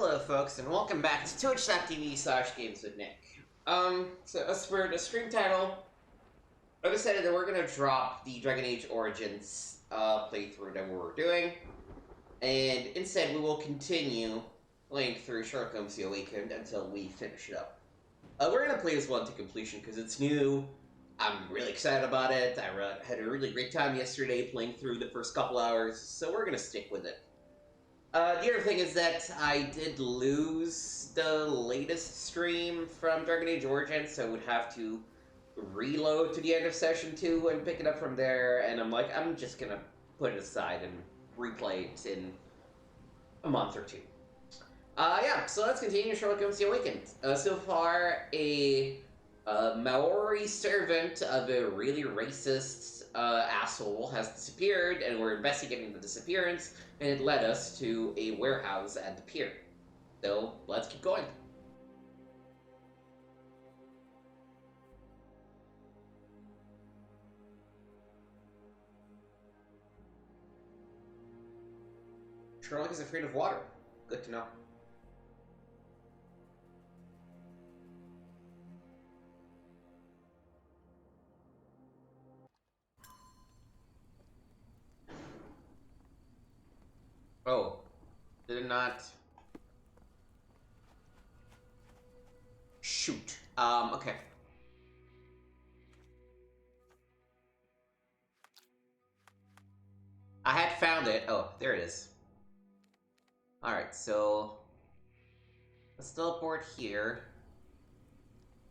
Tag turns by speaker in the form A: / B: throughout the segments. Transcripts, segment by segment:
A: Hello, folks, and welcome back to twitch.tv/games with Nick. So as for the stream title, I decided that we're gonna drop the Dragon Age Origins playthrough that we were doing, and instead we will continue playing through Sherlock Holmes: The Awakened until we finish it up. We're gonna play this one to completion because it's new. I'm really excited about it. I had a really great time yesterday playing through the first couple hours, so we're gonna stick with it. The other thing is that I did lose the latest stream from Dragon Age Origins, so I would have to reload to the end of session 2 and pick it up from there, and I'm just gonna put it aside and replay it in a month or two. Yeah, so let's continue Sherlock Holmes: The Awakened. So far, a Maori servant of a really racist asshole has disappeared, and we're investigating the disappearance, and it led us to a warehouse at the pier. So, let's keep going. Sherlock is afraid of water. Good to know. Oh, did it not? Shoot. Okay. I had found it. Oh, there it is. Alright, so let's teleport here.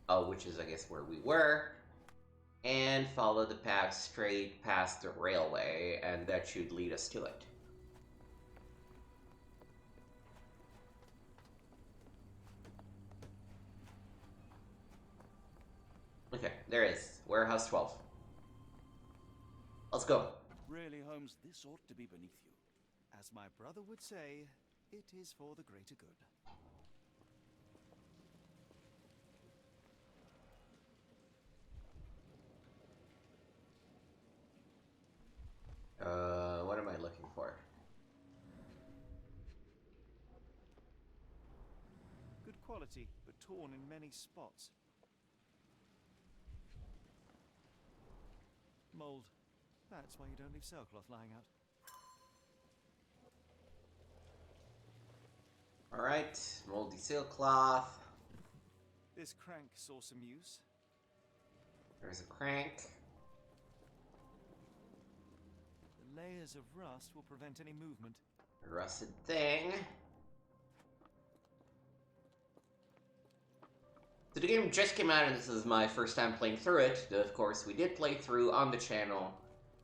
A: Oh, which is, I guess, where we were. And follow the path straight past the railway, and that should lead us to it. Okay, there it is. Warehouse 12. Let's go.
B: Really, Holmes, this ought to be beneath you. As my brother would say, it is for the greater good.
A: What am I looking for?
B: Good quality, but torn in many spots. Mold. That's why you don't leave sailcloth lying out.
A: Alright, moldy sailcloth.
B: This crank saw some use.
A: There's a crank.
B: The layers of rust will prevent any movement.
A: A rusted thing. So the game just came out, and this is my first time playing through it. Of course, we did play through on the channel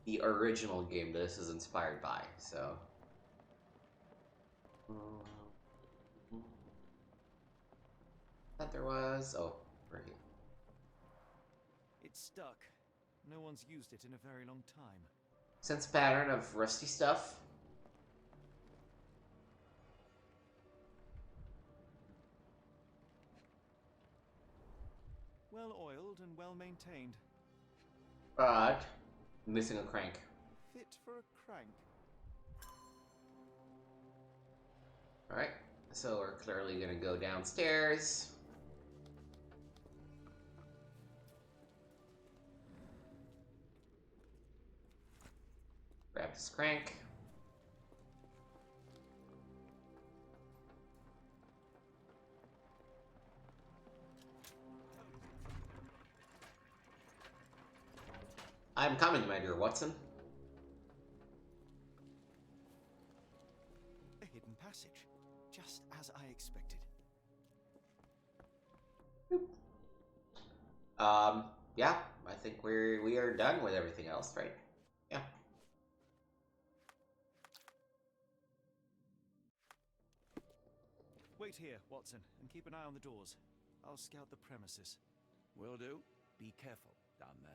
A: the original game that this is inspired by, so... Thought there was... Oh, right here.
B: It's stuck. No one's used it in a very long time.
A: Sense pattern of rusty stuff.
B: Well oiled and well maintained.
A: But missing a crank.
B: Fit for a crank.
A: Alright, so we're clearly gonna go downstairs. Grab this crank. I'm coming, my dear Watson.
B: A hidden passage. Just as I expected.
A: Yeah, I think we are done with everything else, right? Yeah.
B: Wait here, Watson, and keep an eye on the doors. I'll scout the premises.
C: Will do. Be careful down there.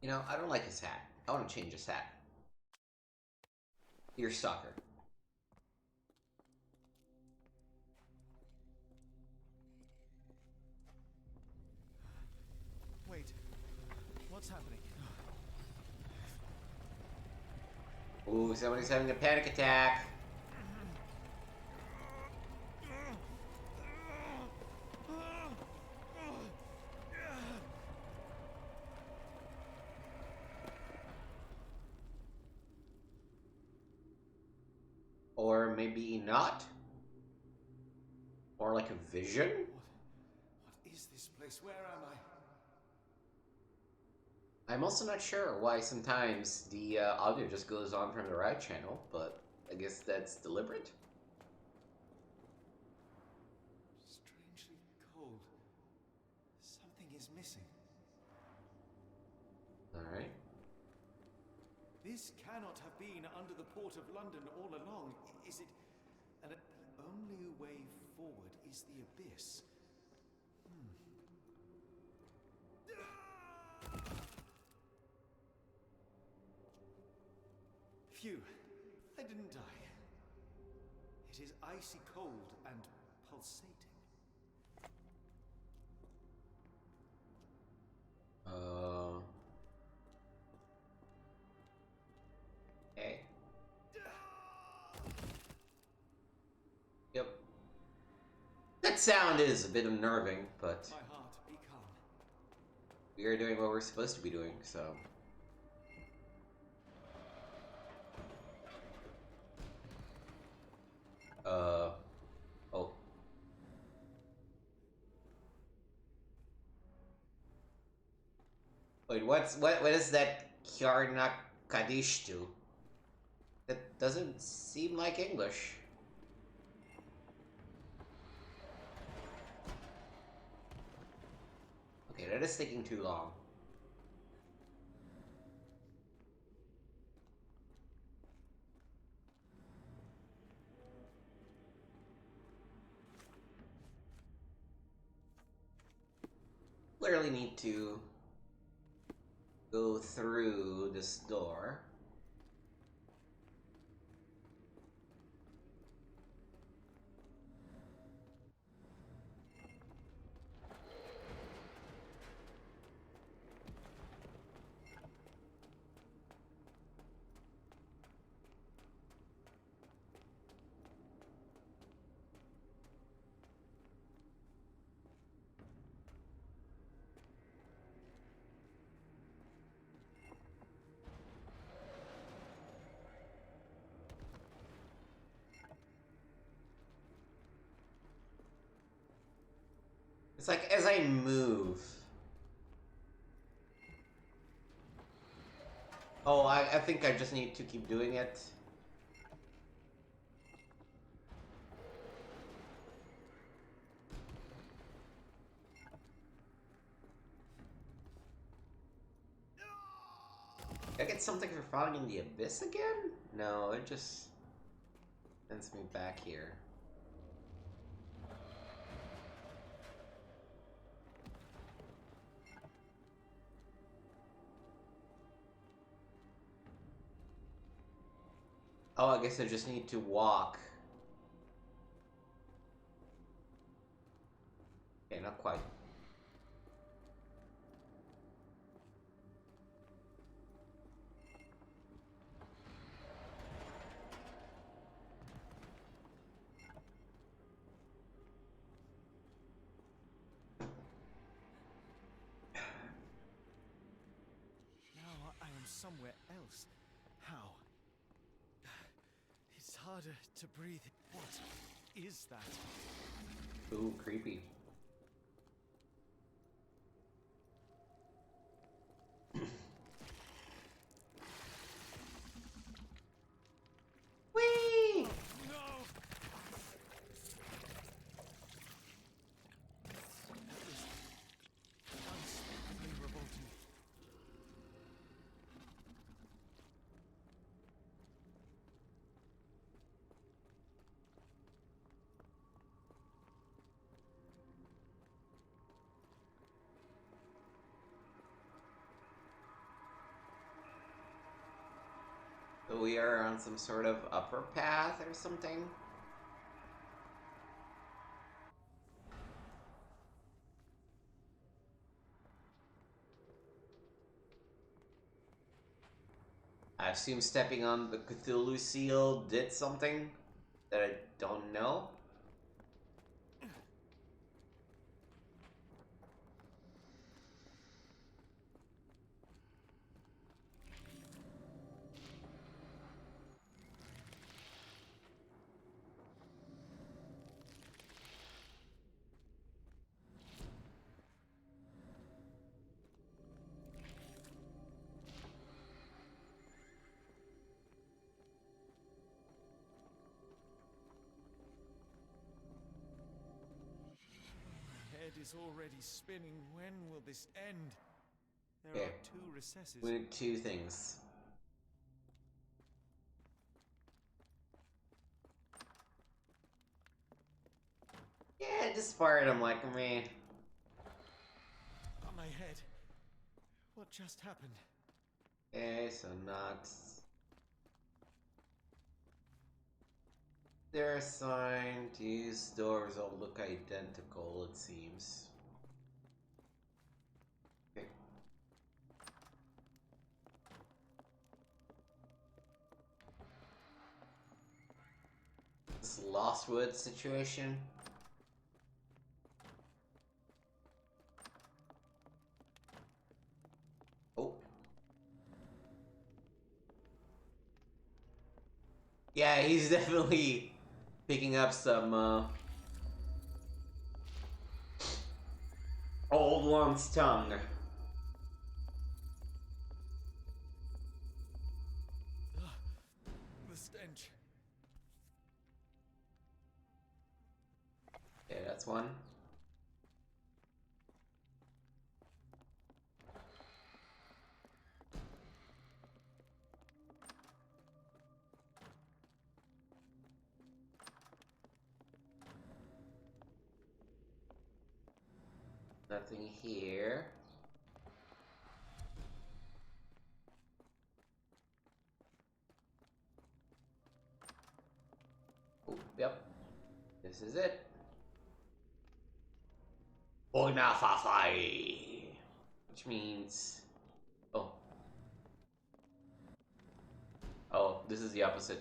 A: You know, I don't like his hat. I want to change his hat. Ear stalker.
B: What's happening?
A: Ooh, somebody's having a panic attack. Or maybe not. Or like a vision?
B: What is this place? Where am I?
A: I'm also not sure why sometimes the audio just goes on from the right channel, but I guess that's deliberate.
B: Strangely cold. Something is missing.
A: Alright.
B: This cannot have been under the port of London all along, is it? And the only way forward is the abyss. Phew, I didn't die. It is icy cold and pulsating.
A: Okay. Yep. That sound is a bit unnerving, but
B: My heart, be calm.
A: we are doing what we're supposed to be doing, so. Oh. Wait, what is that Kjarnak Kadish do? That doesn't seem like English. Okay, that is taking too long. Clearly need to go through this door. It's like as I move. Oh, I think I just need to keep doing it. Did I get something for falling in the abyss again? No, it just sends me back here. Oh, I guess I just need to walk. Okay, not quite.
B: Now I am somewhere else. How? It's harder to breathe. What is that?
A: Ooh, creepy. Whee!
B: No! That is unspeakably revolting.
A: So we are on some sort of upper path or something? I assume stepping on the Cthulhu seal did something that I don't know.
B: My head is already spinning. When will this end? There
A: Okay.
B: are 2 recesses.
A: We need 2 things. Yeah, this part I'm like, meh.
B: On my head. What just happened?
A: Okay, so not... They're assigned. These doors all look identical, it seems. Okay. This Lost Woods situation. Oh. Yeah, he's definitely picking up some old one's tongue.
B: The stench.
A: Okay, that's one. Nothing here. Oh, yep. This is it. Ognafafai! Which means... Oh. Oh, this is the opposite.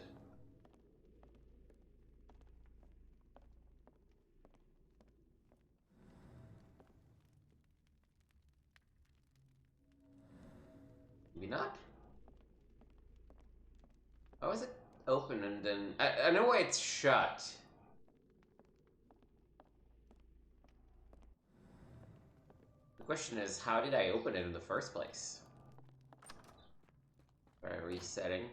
A: Maybe not? How is it open and then... I know why it's shut. The question is, how did I open it in the first place? Alright, resetting.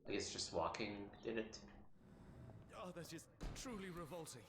A: I guess just walking did it.
B: Oh, that is truly revolting.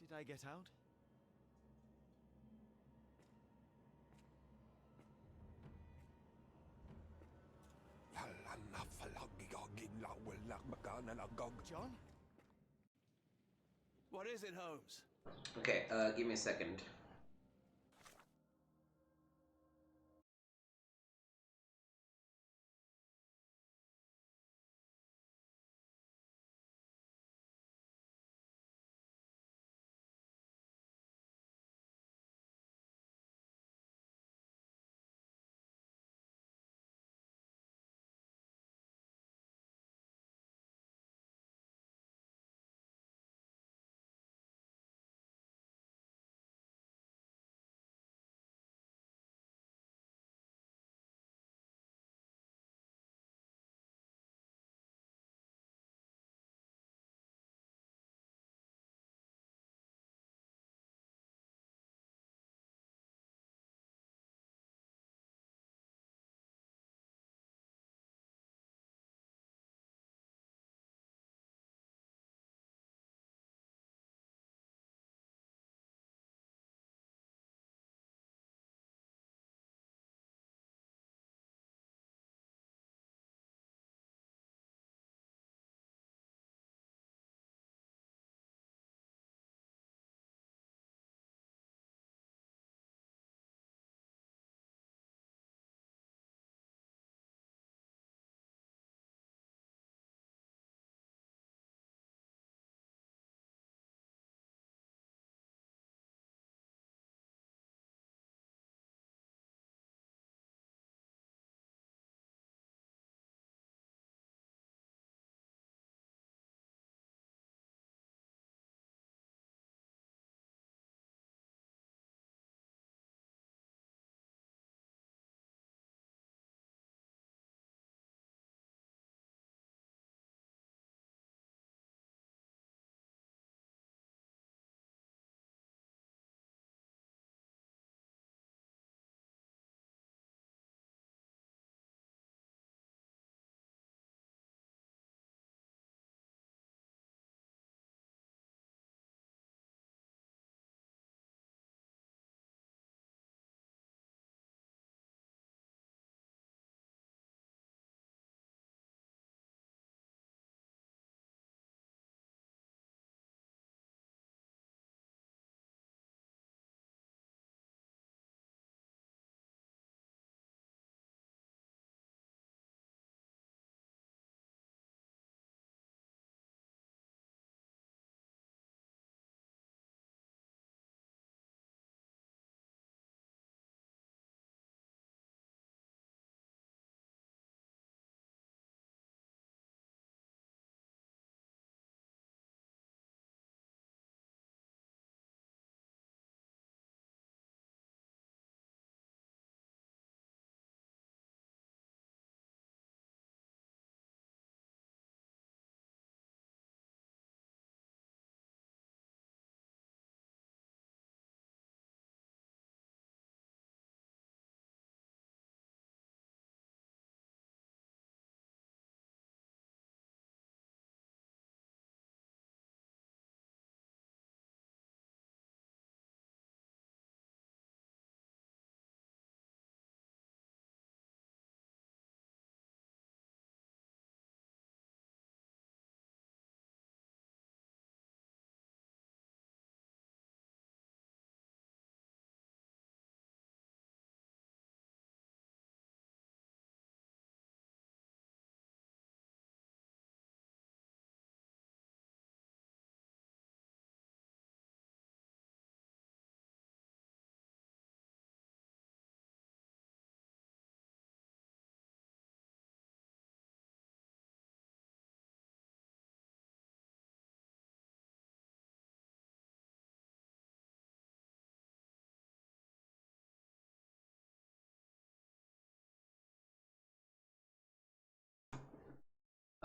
B: Did I get out? John?
C: What is it, Holmes?
A: Okay, give me a second.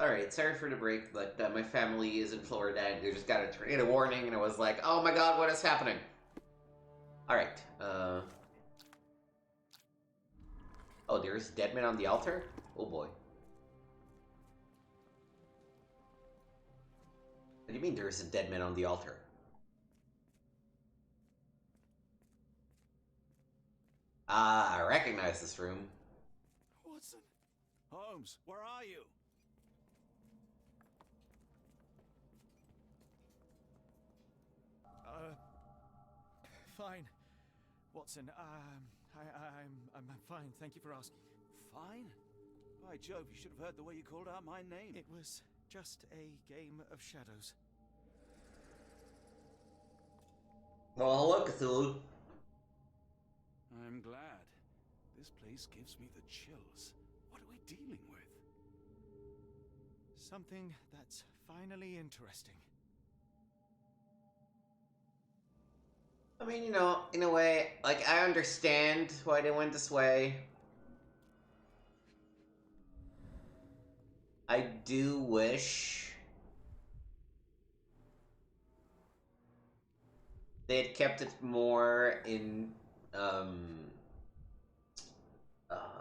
A: Alright, sorry for the break, but my family is in Florida and they just got a tornado warning, and I was like, oh my god, what is happening? Alright, oh, there's dead men on the altar? Oh boy. What do you mean there's a dead man on the altar? Ah, I recognize this room.
C: Watson? Holmes, where are you?
B: Fine. Watson, I'm fine. Thank you for asking.
C: Fine? By Jove, you should have heard the way you called out my name.
B: It was just a game of shadows.
A: Well, hello, Cthulhu.
C: I'm glad. This place gives me the chills. What are we dealing with?
B: Something that's finally interesting.
A: I mean, you know, in a way, like, I understand why they went this way. I do wish they had kept it more in,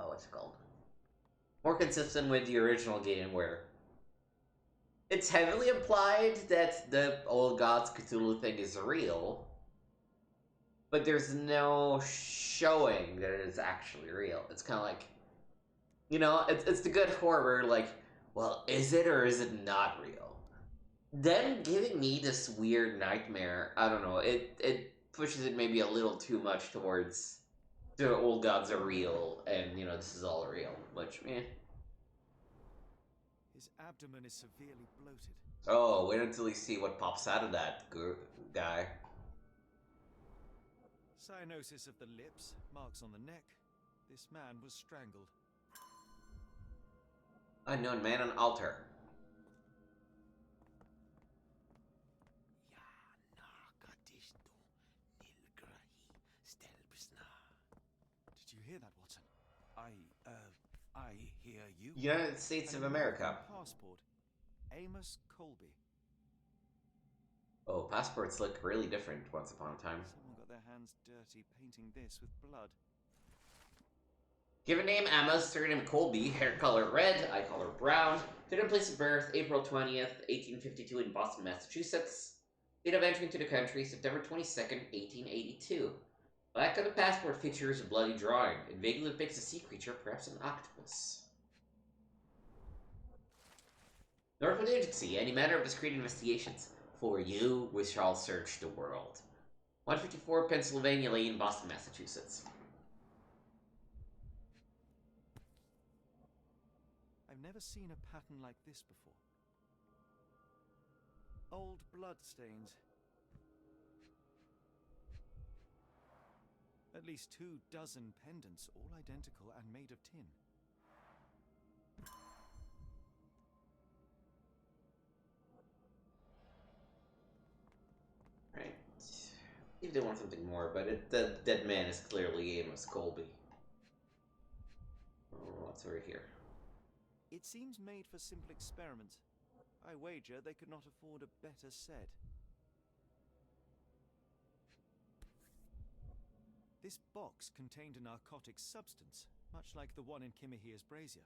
A: what's it called? More consistent with the original game, where it's heavily implied that the old gods Cthulhu thing is real, but there's no showing that it is actually real. It's kind of like, you know, it's the good horror, like, well, is it or is it not real? Them giving me this weird nightmare, I don't know, it pushes it maybe a little too much towards the old gods are real, and, you know, this is all real, which, eh.
B: His abdomen is severely bloated.
A: Oh, wait until you see what pops out of that guy.
B: Cyanosis of the lips, marks on the neck. This man was strangled.
A: Unknown man on altar.
B: Did you hear that, Watson?
C: I hear you.
A: United States of America.
B: Passport. Amos Colby.
A: Oh, passports look really different once upon a time.
B: Someone got their hands dirty painting this with blood.
A: Given name Amos, surname Colby, hair color red, eye color brown, date and place of birth April 20th, 1852 in Boston, Massachusetts. Date of entry into the country September 22nd, 1882. Back of the passport features a bloody drawing. It vaguely depicts a sea creature, perhaps an octopus. Northwood Agency, any manner of discreet investigations. For you, we shall search the world. 154 Pennsylvania Lane, Boston, Massachusetts.
B: I've never seen a pattern like this before. Old blood stains. At least 24 pendants, all identical and made of tin.
A: Right. If they want something more, but the dead man is clearly Amos Colby. Oh, what's over here?
B: It seems made for simple experiments. I wager they could not afford a better set. This box contained a narcotic substance, much like the one in Kimihir's brazier.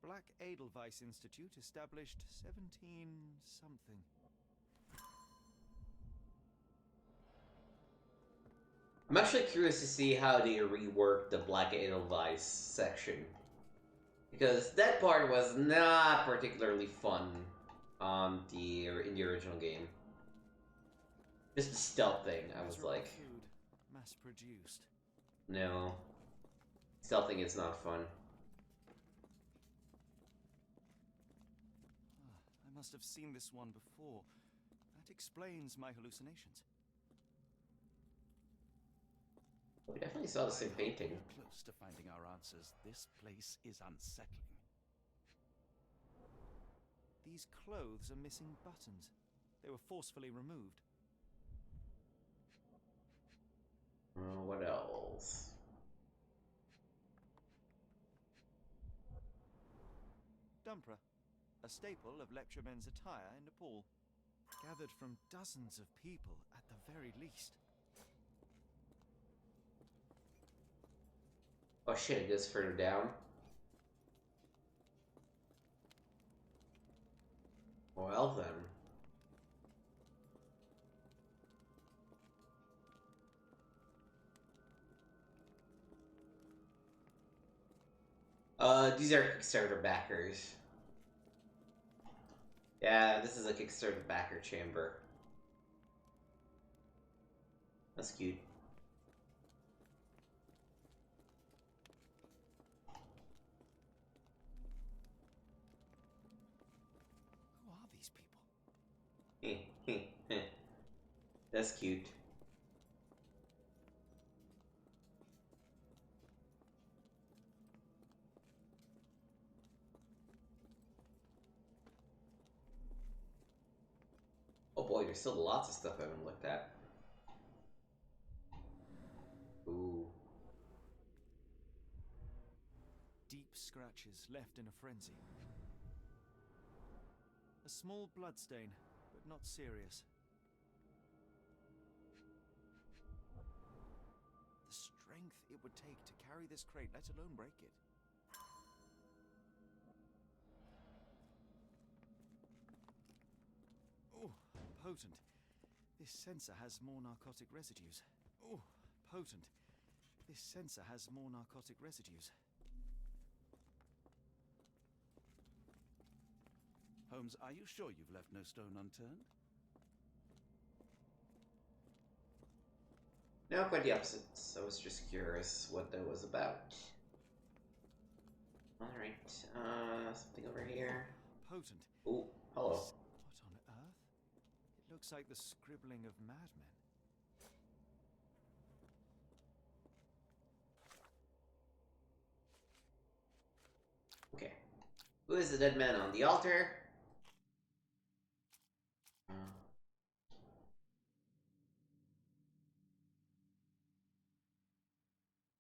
B: Black Edelweiss Institute, established 17-something.
A: I'm actually curious to see how they reworked the Black Edelweiss section. Because that part was not particularly fun in the original game. Just the stealth thing, I was like,
B: Food, mass-produced.
A: no. Stealthing is not fun.
B: I must have seen this one before. That explains my hallucinations.
A: We definitely saw the same painting.
C: We're close to finding our answers. This place is unsettling.
B: These clothes are missing buttons. They were forcefully removed.
A: What else?
B: Stumpra, a staple of lecturemen's attire in Nepal. Gathered from dozens of people at the very least.
A: Oh shit, it goes further down. Well then. These are Kickstarter backers. Yeah, this is a Kickstarter backer chamber. That's cute.
B: Who are these people?
A: That's cute. Oh boy, there's still lots of stuff I haven't looked at. Ooh.
B: Deep scratches left in a frenzy. A small bloodstain, but not serious. The strength it would take to carry this crate, let alone break it. Oh, potent. This sensor has more narcotic residues. Oh, potent. This sensor has more narcotic residues.
C: Holmes, are you sure you've left no stone unturned?
A: No, quite the opposite. I was just curious what that was about. Alright, something over here.
B: Potent.
A: Ooh, hello.
B: What on earth? It looks like the scribbling of madmen.
A: Okay. Who is the dead man on the altar?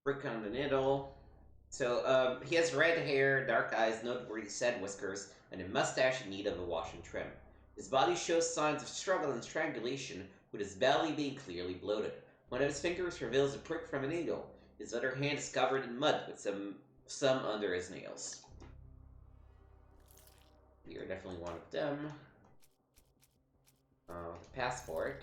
A: Brick on the needle. So, he has red hair, dark eyes, noteworthy sad whiskers, and a mustache in need of a wash and trim. His body shows signs of struggle and strangulation, with his belly being clearly bloated. One of his fingers reveals a prick from a needle. His other hand is covered in mud, with some under his nails. You're definitely one of them. The passport.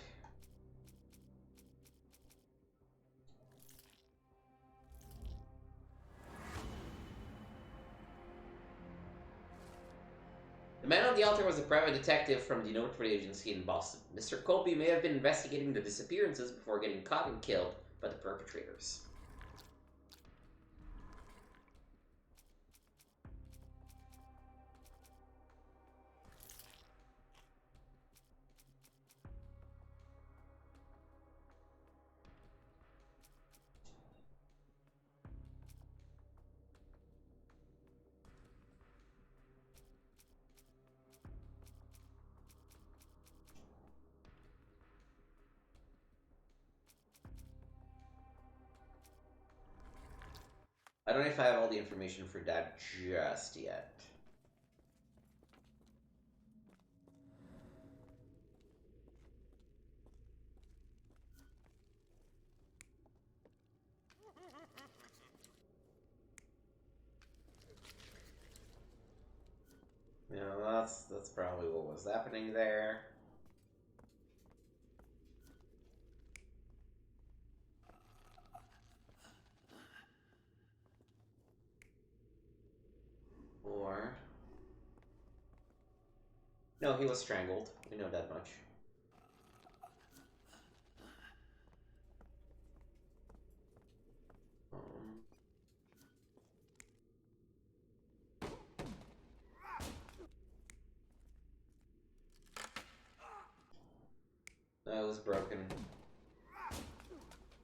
A: The man on the altar was a private detective from the Northwood Agency in Boston. Mr. Colby may have been investigating the disappearances before getting caught and killed by the perpetrators. I don't know if I have all the information for that just yet. Yeah, that's probably what was happening there. Or... no, he was strangled. We know that much. That was broken.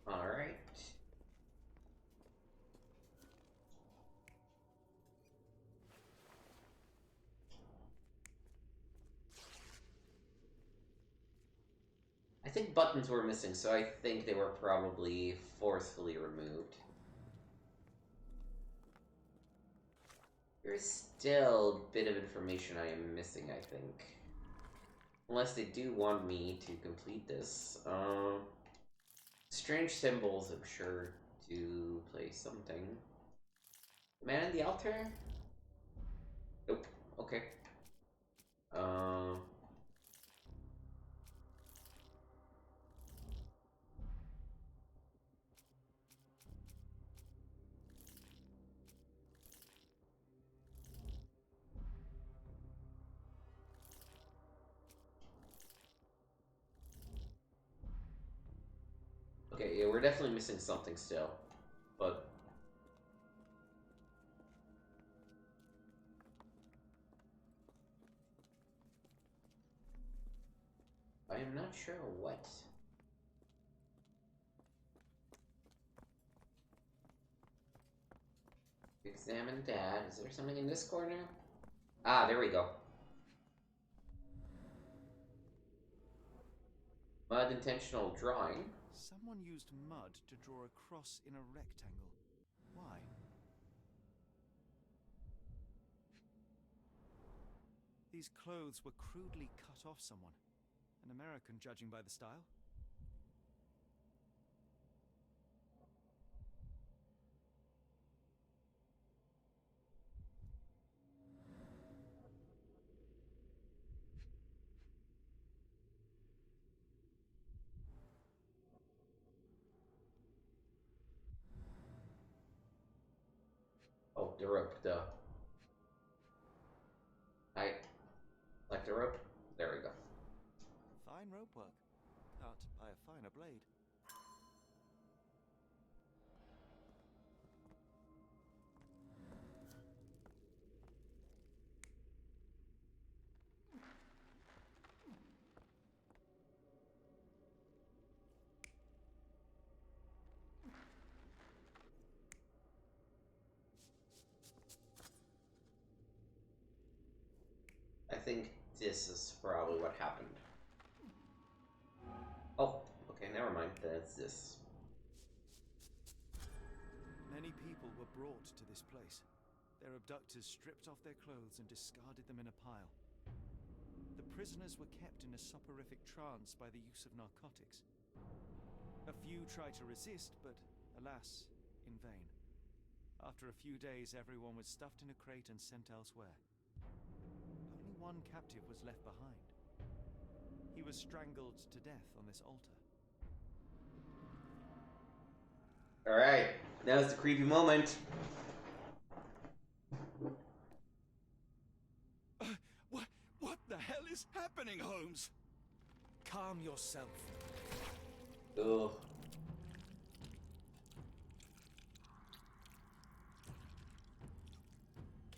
A: Alright. I think buttons were missing, so I think they were probably forcefully removed. There's still a bit of information I am missing, I think. Unless they do want me to complete this. Strange symbols, I'm sure, to play something. Man in the altar? Nope. Okay. Um. Okay, yeah, we're definitely missing something still. But I am not sure what. Examine Dad. Is there something in this corner? Ah, there we go. Mud intentional drawing.
B: Someone used mud to draw a cross in a rectangle. Why? These clothes were crudely cut off someone. An American, judging by the style.
A: Oh, the rope, duh. I like the rope. There we go.
B: Fine rope work, cut by a finer blade.
A: I think this is probably what happened. Oh, okay, never mind. That's this.
B: Many people were brought to this place. Their abductors stripped off their clothes and discarded them in a pile. The prisoners were kept in a soporific trance by the use of narcotics. A few tried to resist, but alas, in vain. After a few days, everyone was stuffed in a crate and sent elsewhere. Only one captive was left behind. He was strangled to death on this altar.
A: Alright, now's the creepy moment.
C: What the hell is happening, Holmes?
B: Calm yourself.
A: Ugh.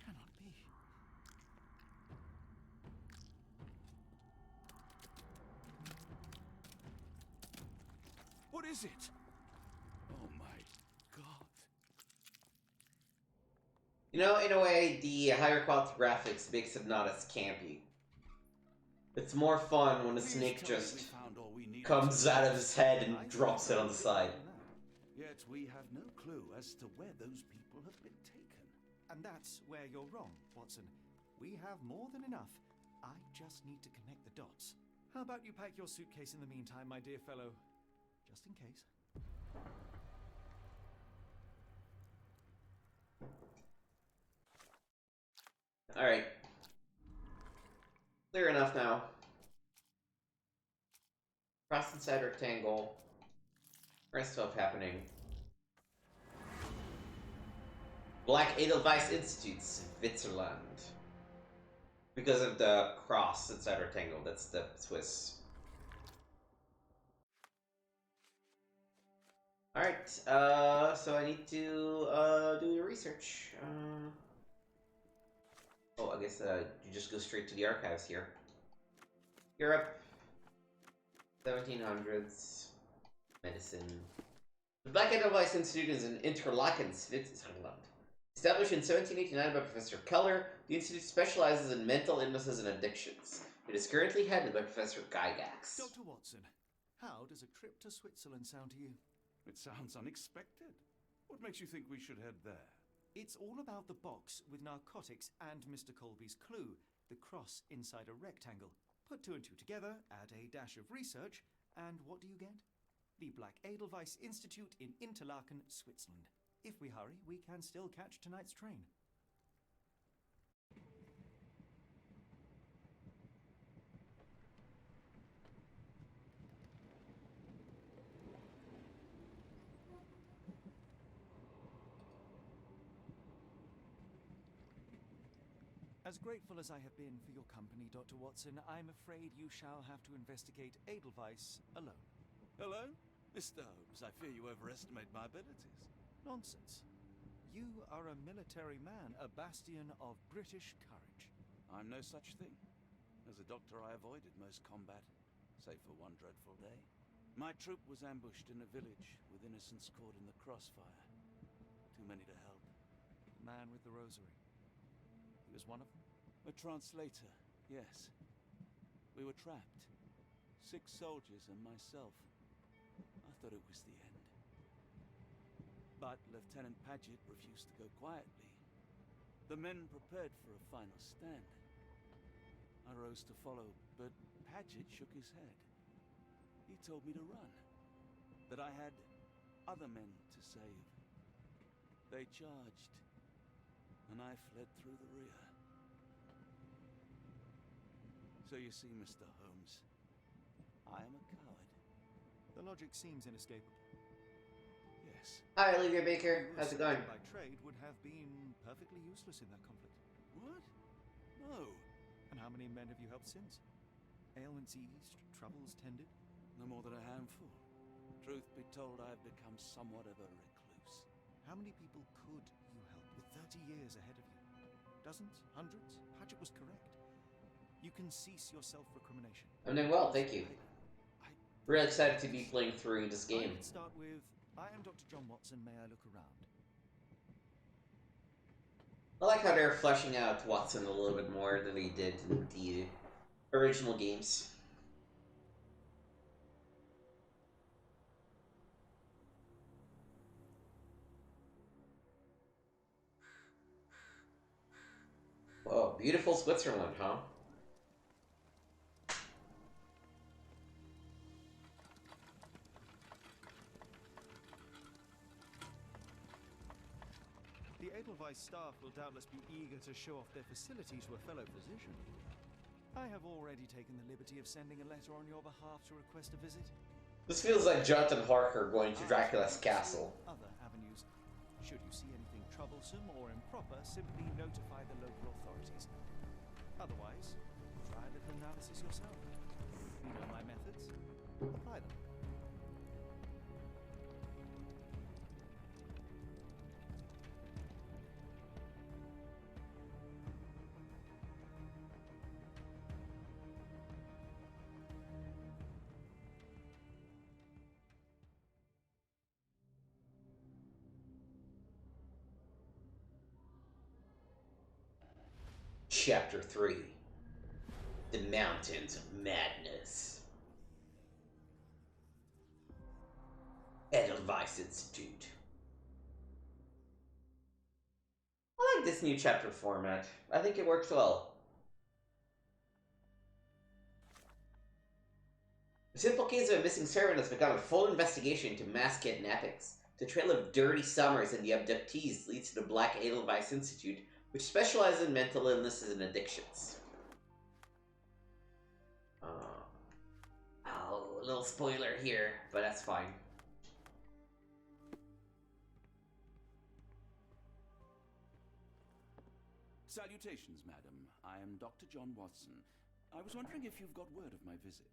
B: Cannot be.
C: What is it? Oh my God.
A: You know, in a way, the higher quality graphics makes it not as campy. It's more fun when a
C: Please
A: snake
C: tell me
A: just
C: we found all we needed
A: comes
C: to-
A: out of his head and
B: I
A: drops it on the side.
C: Yet we have no clue as to where those people have been taken.
B: And that's where you're wrong, Watson. We have more than enough. I just need to connect the dots. How about you pack your suitcase in the meantime, my dear fellow? Just in case.
A: Alright. Clear enough now. Cross inside rectangle. Rest stuff happening. Black Edelweiss Institute, Switzerland. Because of the cross inside rectangle, that's the Swiss. Alright, so I need to do your research. Oh, I guess you just go straight to the archives here. Europe, 1700s, medicine. The Black Edelweiss Institute is in Interlaken, Switzerland. Established in 1789 by Professor Keller, the institute specializes in mental illnesses and addictions. It is currently headed by Professor Gygax.
B: Dr. Watson, how does a trip to Switzerland sound to you?
C: It sounds unexpected. What makes you think we should head there?
B: It's all about the box with narcotics and Mr. Colby's clue, the cross inside a rectangle. Put two and two together, add a dash of research, and what do you get? The Black Edelweiss Institute in Interlaken, Switzerland. If we hurry, we can still catch tonight's train. As grateful as I have been for your company, Dr. Watson, I'm afraid you shall have to investigate Edelweiss alone.
C: Hello? Mr. Holmes, I fear you overestimate my abilities.
B: Nonsense. You are a military man, a bastion of British courage.
C: I'm no such thing. As a doctor, I avoided most combat, save for one dreadful day. My troop was ambushed in a village with innocents caught in the crossfire. Too many to help.
B: The man with the rosary. He was one of them?
C: A translator, yes. We were trapped. 6 soldiers and myself. I thought it was the end. But Lieutenant Paget refused to go quietly. The men prepared for a final stand. I rose to follow, but Paget shook his head. He told me to run. That I had other men to save. They charged, and I fled through the rear. So you see, Mr. Holmes, I am a coward.
B: The logic seems inescapable.
C: Yes.
A: Hi, Olivia Baker. How's it going?
B: By trade would have been perfectly useless in that conflict.
C: What? No.
B: And how many men have you helped since? Ailments eased, troubles tended?
C: No more than a handful. Truth be told, I have become somewhat of a recluse.
B: How many people could you help with 30 years ahead of you? Dozens? Hundreds? Paget was correct. You can cease your self-recrimination.
A: I'm doing well, thank you. Really excited to be playing through this game.
B: Let's start with, I am Dr. John Watson, may I look around?
A: I like how they're fleshing out Watson a little bit more than they did in the original games. Whoa, beautiful Switzerland, huh?
B: The Edelweiss staff will doubtless be eager to show off their facilities to a fellow physician. I have already taken the liberty of sending a letter on your behalf to request a visit.
A: This feels like Jonathan Harker going to Dracula's castle.
B: Other avenues. Should you see anything troublesome or improper, simply notify the local authorities. Otherwise, try a little analysis yourself. You know my methods. Apply them.
A: Chapter 3. The Mountains of Madness. Edelweiss Institute. I like this new chapter format. I think it works well. The simple case of a missing servant has begun a full investigation into mass kidnappings. The trail of dirty summers and the abductees leads to the Black Edelweiss Institute, which specializes in mental illnesses and addictions. Oh, a little spoiler here, but that's fine.
C: Salutations, madam. I am Dr. John Watson. I was wondering if you've got word of my visit.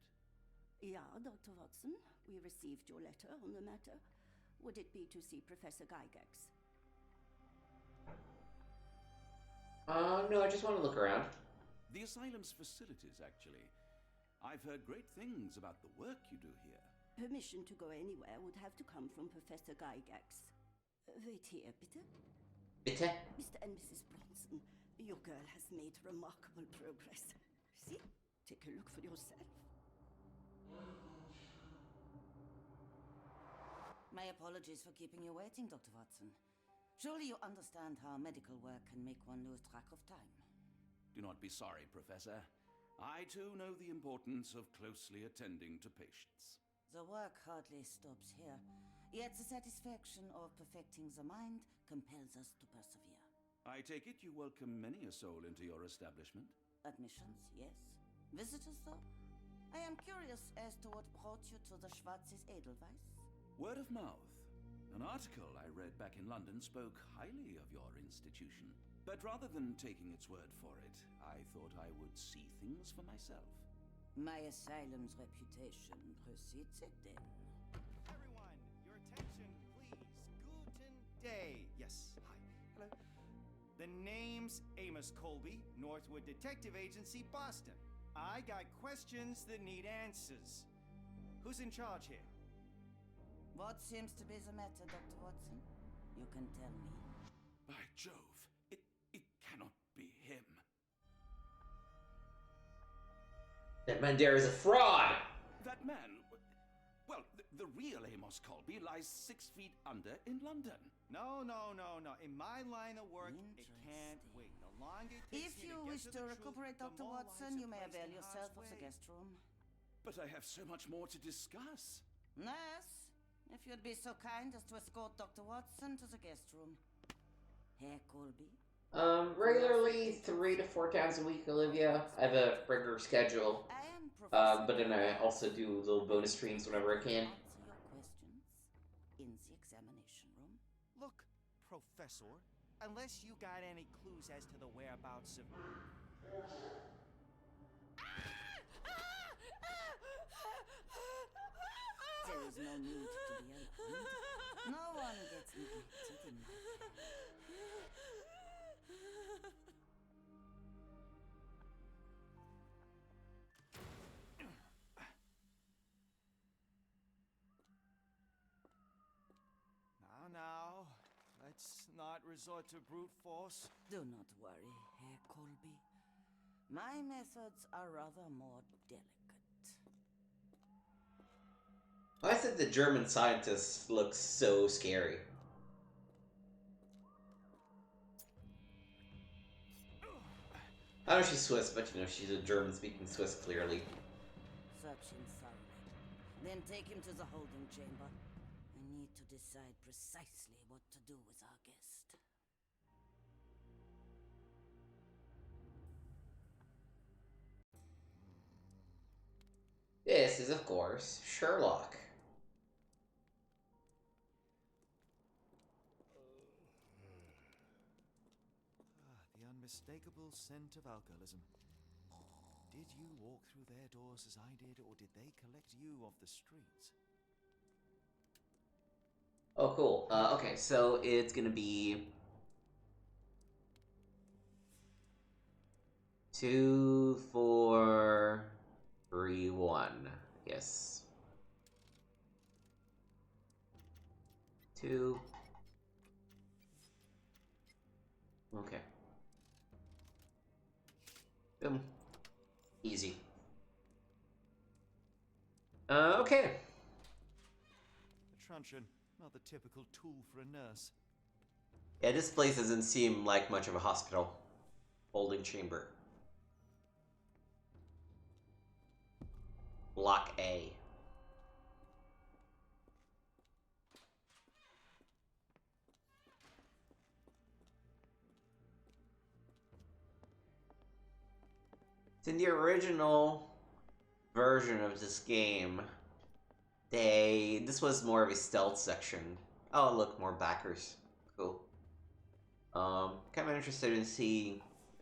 D: Yeah, Dr. Watson. We received your letter on the matter. Would it be to see Professor Gygax?
A: No, I just want to look around.
C: The asylum's facilities, actually. I've heard great things about the work you do here.
D: Permission to go anywhere would have to come from Professor Gygax. Wait here, bitte.
A: Bitte?
D: Mr. and Mrs. Bronson, your girl has made remarkable progress. See? Take a look for yourself.
E: My apologies for keeping you waiting, Dr. Watson. Surely you understand how medical work can make one lose track of time.
C: Do not be sorry, Professor. I too know the importance of closely attending to patients.
E: The work hardly stops here, yet the satisfaction of perfecting the mind compels us to persevere.
C: I take it you welcome many a soul into your establishment?
E: Admissions, yes. Visitors, though? I am curious as to what brought you to the Schwarzes Edelweiss.
C: Word of mouth. An article I read back in London spoke highly of your institution. But rather than taking its word for it, I thought I would see things for myself.
E: My asylum's reputation precedes it, then.
B: Everyone, your attention, please. Guten Day. Yes, hi. Hello. The name's Amos Colby, Northwood Detective Agency, Boston. I got questions that need answers. Who's in charge here?
E: What seems to be the matter, Dr. Watson? You can tell me.
C: By Jove, it cannot be him.
A: That man there is a fraud!
C: That man, well, the real Amos Colby lies 6 feet under in London.
B: No. In my line of work, it can't wait. The longer it takes
E: If
B: me
E: you
B: to get
E: wish
B: to
E: to
B: the
E: recuperate,
B: truth, the
E: Dr.
B: more
E: Watson,
B: lives
E: you
B: are
E: may
B: placed
E: avail
B: in
E: yourself
B: harm's
E: of the
B: way.
E: guest room.
C: But I have so much more to discuss.
E: Nurse, if you'd be so kind as to escort Dr. Watson to the guest room. Herr Colby?
A: Regularly 3 to 4 times a week, Olivia. I have a regular schedule.
E: I am Professor.
A: But then I also do little bonus streams whenever I can.
E: Answer your questions in the examination room.
B: Look, Professor, unless you got any clues as to the whereabouts of...
E: There is no need to be alarmed. No one gets neglected in my care.
B: Now, let's not resort to brute force.
E: Do not worry, Herr Colby. My methods are rather more delicate.
A: I said the German scientist looks so scary. I know she's Swiss, but you know, she's a German-speaking Swiss, clearly.
E: Search him thoroughly. Then take him to the holding chamber. I need to decide precisely what to do with our guest.
A: This is, of course, Sherlock.
B: The unmistakable scent of alcoholism. Did you walk through their doors as I did, or did they collect you off the streets?
A: Oh, cool. Okay, so it's gonna be 2, 4, 3, 1. Yes. 2. Okay. Boom. Easy. Okay.
B: A truncheon, not the typical tool for a nurse.
A: Yeah, this place doesn't seem like much of a hospital. Holding chamber. Block A. In the original version of this game, this was more of a stealth section. Oh, look, more backers. Cool. Kind of interested in seeing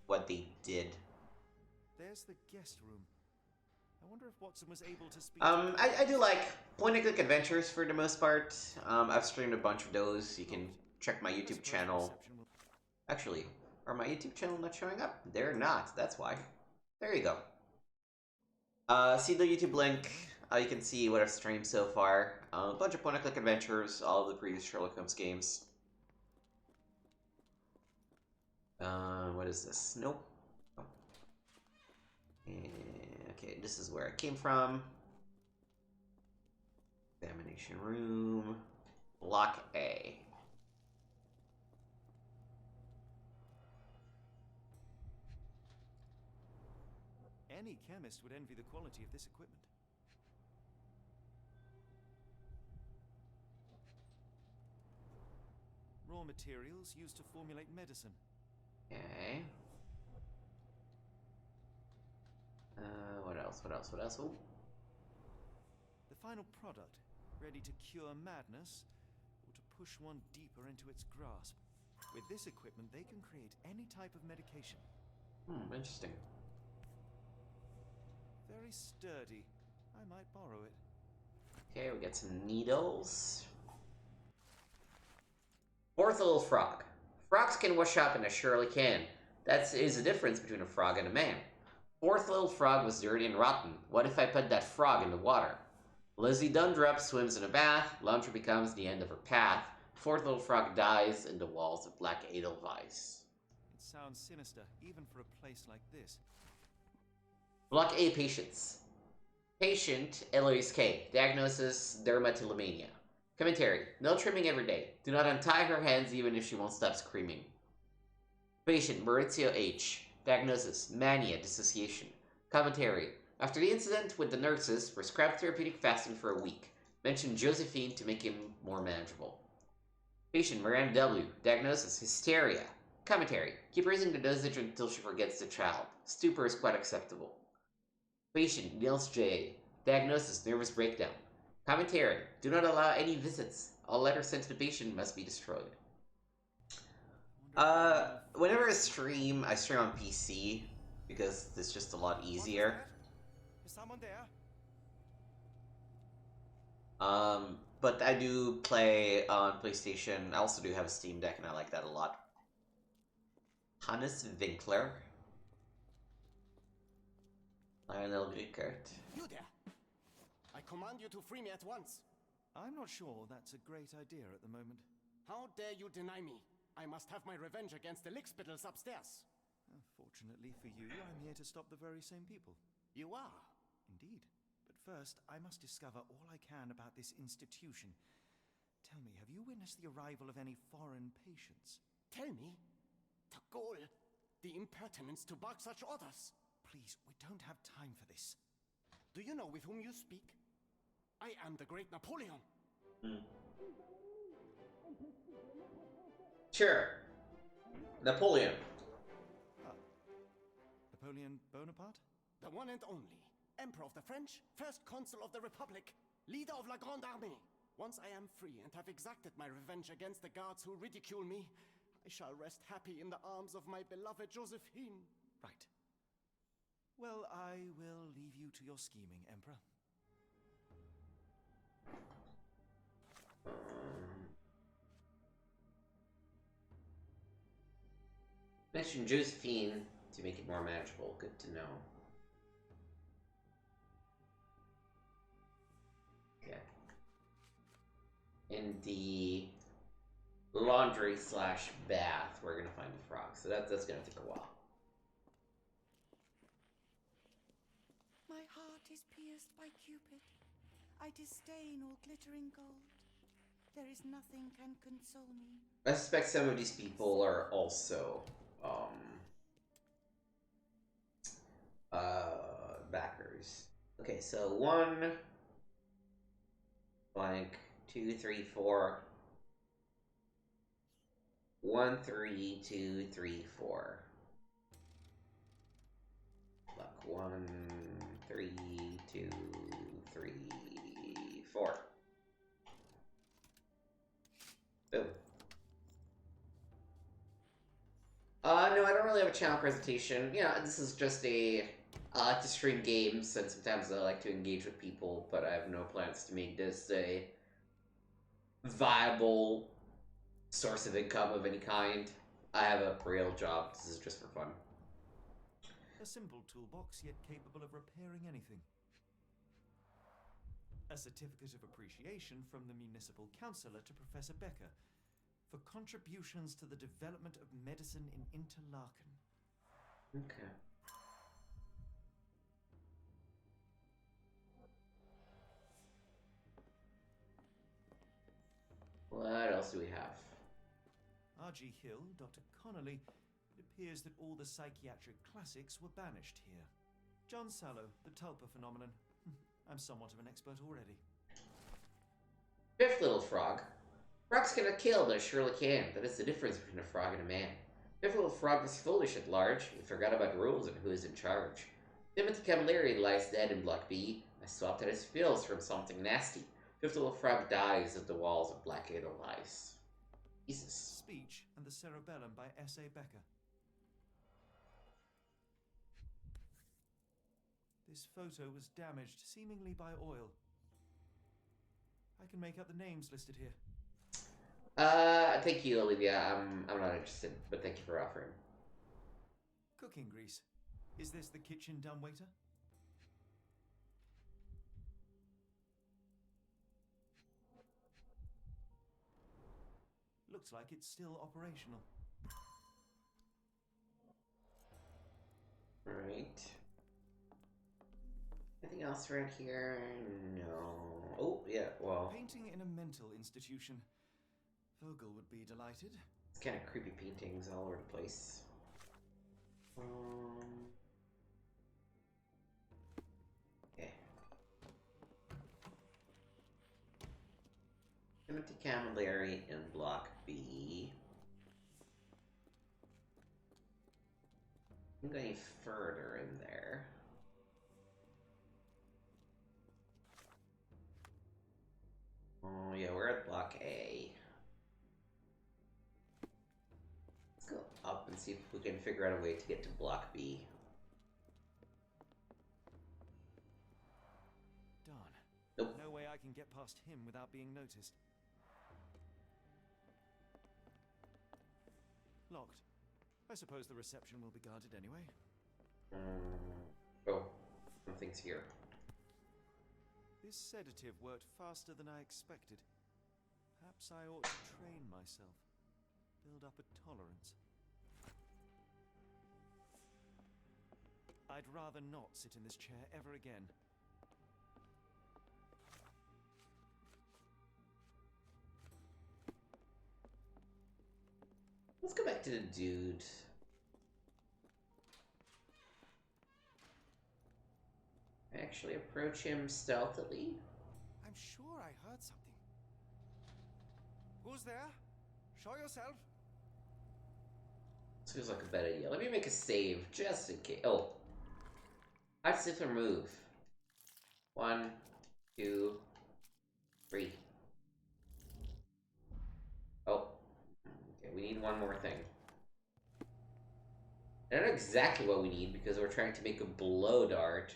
A: what they did.
B: There's the guest room. I wonder if Watson was able to speak
A: I do like point-and-click adventures for the most part. I've streamed a bunch of those. You can check my YouTube channel. Actually, are my YouTube channel not showing up? They're not, that's why. There you go. See the YouTube link. You can see what I've streamed so far. A bunch of point-and-click adventures, all of the previous Sherlock Holmes games. What is this? Nope. Oh. Okay, this is where I came from. Examination room. Block A.
B: Any chemist would envy the quality of this equipment. Raw materials used to formulate medicine.
A: Okay. What else? What else? What else? Ooh.
B: The final product, ready to cure madness or to push one deeper into its grasp. With this equipment, they can create any type of medication.
A: Interesting.
B: Very sturdy. I might borrow it.
A: Okay, we got some needles. Fourth little frog. Frogs can wash up and I surely can. That is the difference between a frog and a man. Fourth little frog was dirty and rotten. What if I put that frog in the water? Lizzie Dundrup swims in a bath. Laundry becomes the end of her path. Fourth little frog dies in the walls of black edelweiss.
B: It sounds sinister, even for a place like this.
A: Block A, patients. Patient, Eloise K. Diagnosis, dermatillomania. Commentary, nail trimming every day. Do not untie her hands even if she won't stop screaming. Patient, Maurizio H. Diagnosis, mania, dissociation. Commentary, after the incident with the nurses, prescribed therapeutic fasting for a week. Mention Josephine to make him more manageable. Patient, Miranda W. Diagnosis, hysteria. Commentary, keep raising the dosage until she forgets the child. Stupor is quite acceptable. Patient, Niels J. Diagnosis, nervous breakdown. Commentary, do not allow any visits. All letters sent to the patient must be destroyed. Whenever I stream on PC, because it's just a lot easier.
B: Is someone there?
A: But I do play on PlayStation. I also do have a Steam Deck, and I like that a lot. Hannes Winkler. Lionel Rickert.
F: You there! I command you to free me at once.
B: I'm not sure that's a great idea at the moment.
F: How dare you deny me? I must have my revenge against the lickspittles upstairs.
B: Fortunately for you, I'm here to stop the very same people.
F: You are?
B: Indeed. But first, I must discover all I can about this institution. Tell me, have you witnessed the arrival of any foreign patients?
F: Tell me? The goal, the impertinence to bark such orders.
B: Please, we don't have time for this.
F: Do you know with whom you speak? I am the great Napoleon.
A: Sure. Napoleon.
B: Napoleon Bonaparte?
F: The one and only. Emperor of the French, first consul of the Republic, leader of La Grande Armée. Once I am free and have exacted my revenge against the guards who ridicule me, I shall rest happy in the arms of my beloved Josephine.
B: Right. Well, I will leave you to your scheming, Emperor.
A: Mention Josephine to make it more manageable. Good to know. Okay. In the laundry / bath, we're gonna find the frog. So that's gonna take a while.
D: My heart is pierced by Cupid. I disdain all glittering gold. There is nothing can console me.
A: I suspect some of these people are also backers. Okay, so 1 blank 2 3 4 1 3 2 3 4. Look, 1 3 2 3 4. Boom. No, I don't really have a channel presentation. Yeah, this is just a... I like to stream games, and sometimes I like to engage with people, but I have no plans to make this a viable source of income of any kind. I have a real job. This is just for fun.
B: A simple toolbox, yet capable of repairing anything. A certificate of appreciation from the municipal councillor to Professor Becker for contributions to the development of medicine in Interlaken.
A: Okay. What else do we have?
B: R.G. Hill, Dr. Connolly, it appears that all the psychiatric classics were banished here. John Sallow, the tulpa phenomenon. I'm somewhat of an expert already.
A: Fifth little frog. Frogs cannot kill, but surely can. That is the difference between a frog and a man. Fifth little frog was foolish at large. He forgot about rules and who is in charge. Timothy Camilleri lies dead in Block B. I swapped out his pills from something nasty. Fifth little frog dies as the walls of Black Edelweiss. Jesus.
B: Speech and the Cerebellum by S.A. Becker. This photo was damaged, seemingly by oil. I can make out the names listed here.
A: Thank you, Olivia. I'm not interested, but thank you for offering.
B: Cooking grease. Is this the kitchen dumbwaiter? Looks like it's still operational.
A: Alright. Anything else around here? No. Oh, yeah, well.
B: Painting in a mental institution. Vogel would be delighted.
A: It's kind of creepy paintings all over the place. Okay. Timothy Camilleri in Block B. I'm going any further in there. Oh yeah, we're at Block A. Let's go up and see if we can figure out a way to get to Block B.
B: Darn.
A: Nope.
B: No way I can get past him without being noticed. Locked. I suppose the reception will be guarded anyway.
A: Oh, something's here.
B: This sedative worked faster than I expected. Perhaps I ought to train myself. Build up a tolerance. I'd rather not sit in this chair ever again.
A: Let's go back to the dude. Actually approach him stealthily.
F: I'm sure I heard something. Who's there? Show yourself.
A: This feels like a bad idea. Let me make a save just in case. Oh. Hide, sniff, or move. 1, 2, 3. Oh. Okay, we need one more thing. I don't know exactly what we need because we're trying to make a blow dart.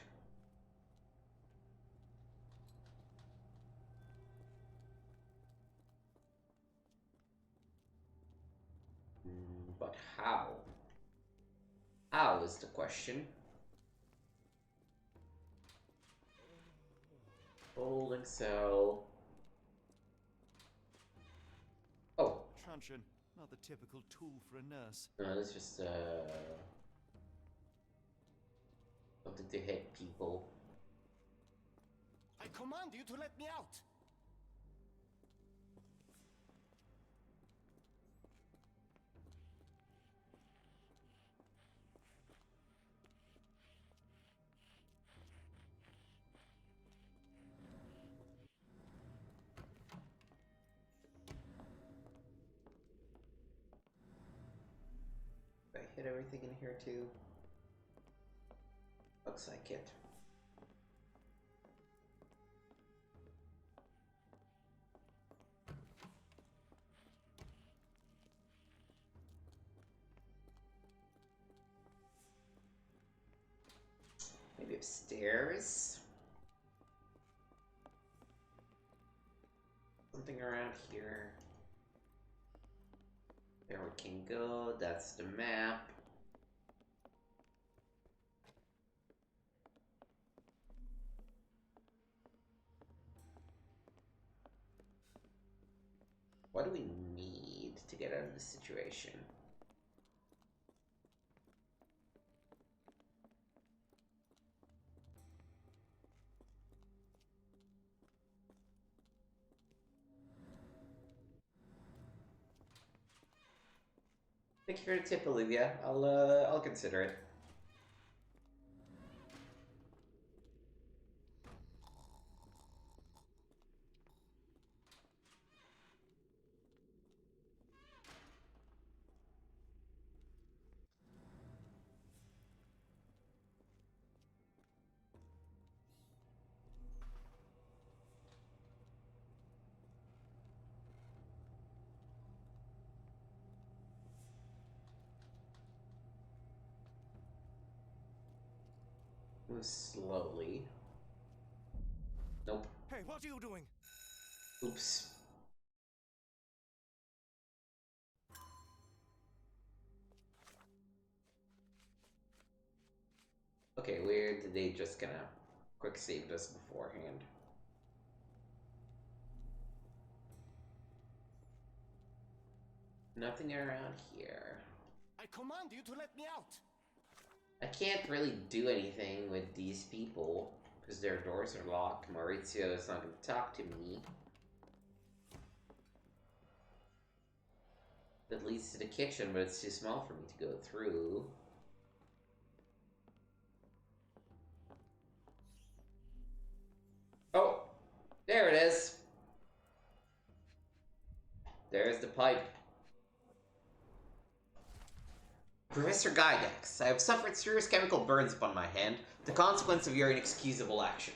A: But how? How is the question? Holding cell. Oh.
B: Truncheon, not the typical tool for a nurse.
A: No, it's just something to hit people.
F: I command you to let me out.
A: Did I hit everything in here too? Looks like it. Maybe upstairs? Something around here. There we can go. That's the map. What do we need to get out of this situation? Thank you for the tip, Olivia. I'll consider it. Move slowly. Nope.
B: Hey, what are you doing?
A: Oops. Okay, where did they just gonna quick save us beforehand? Nothing around here.
F: I command you to let me out!
A: I can't really do anything with these people because their doors are locked. Maurizio is not going to talk to me. That leads to the kitchen, but it's too small for me to go through. Oh, there it is. There's the pipe. Professor Gygax, I have suffered serious chemical burns upon my hand, the consequence of your inexcusable action.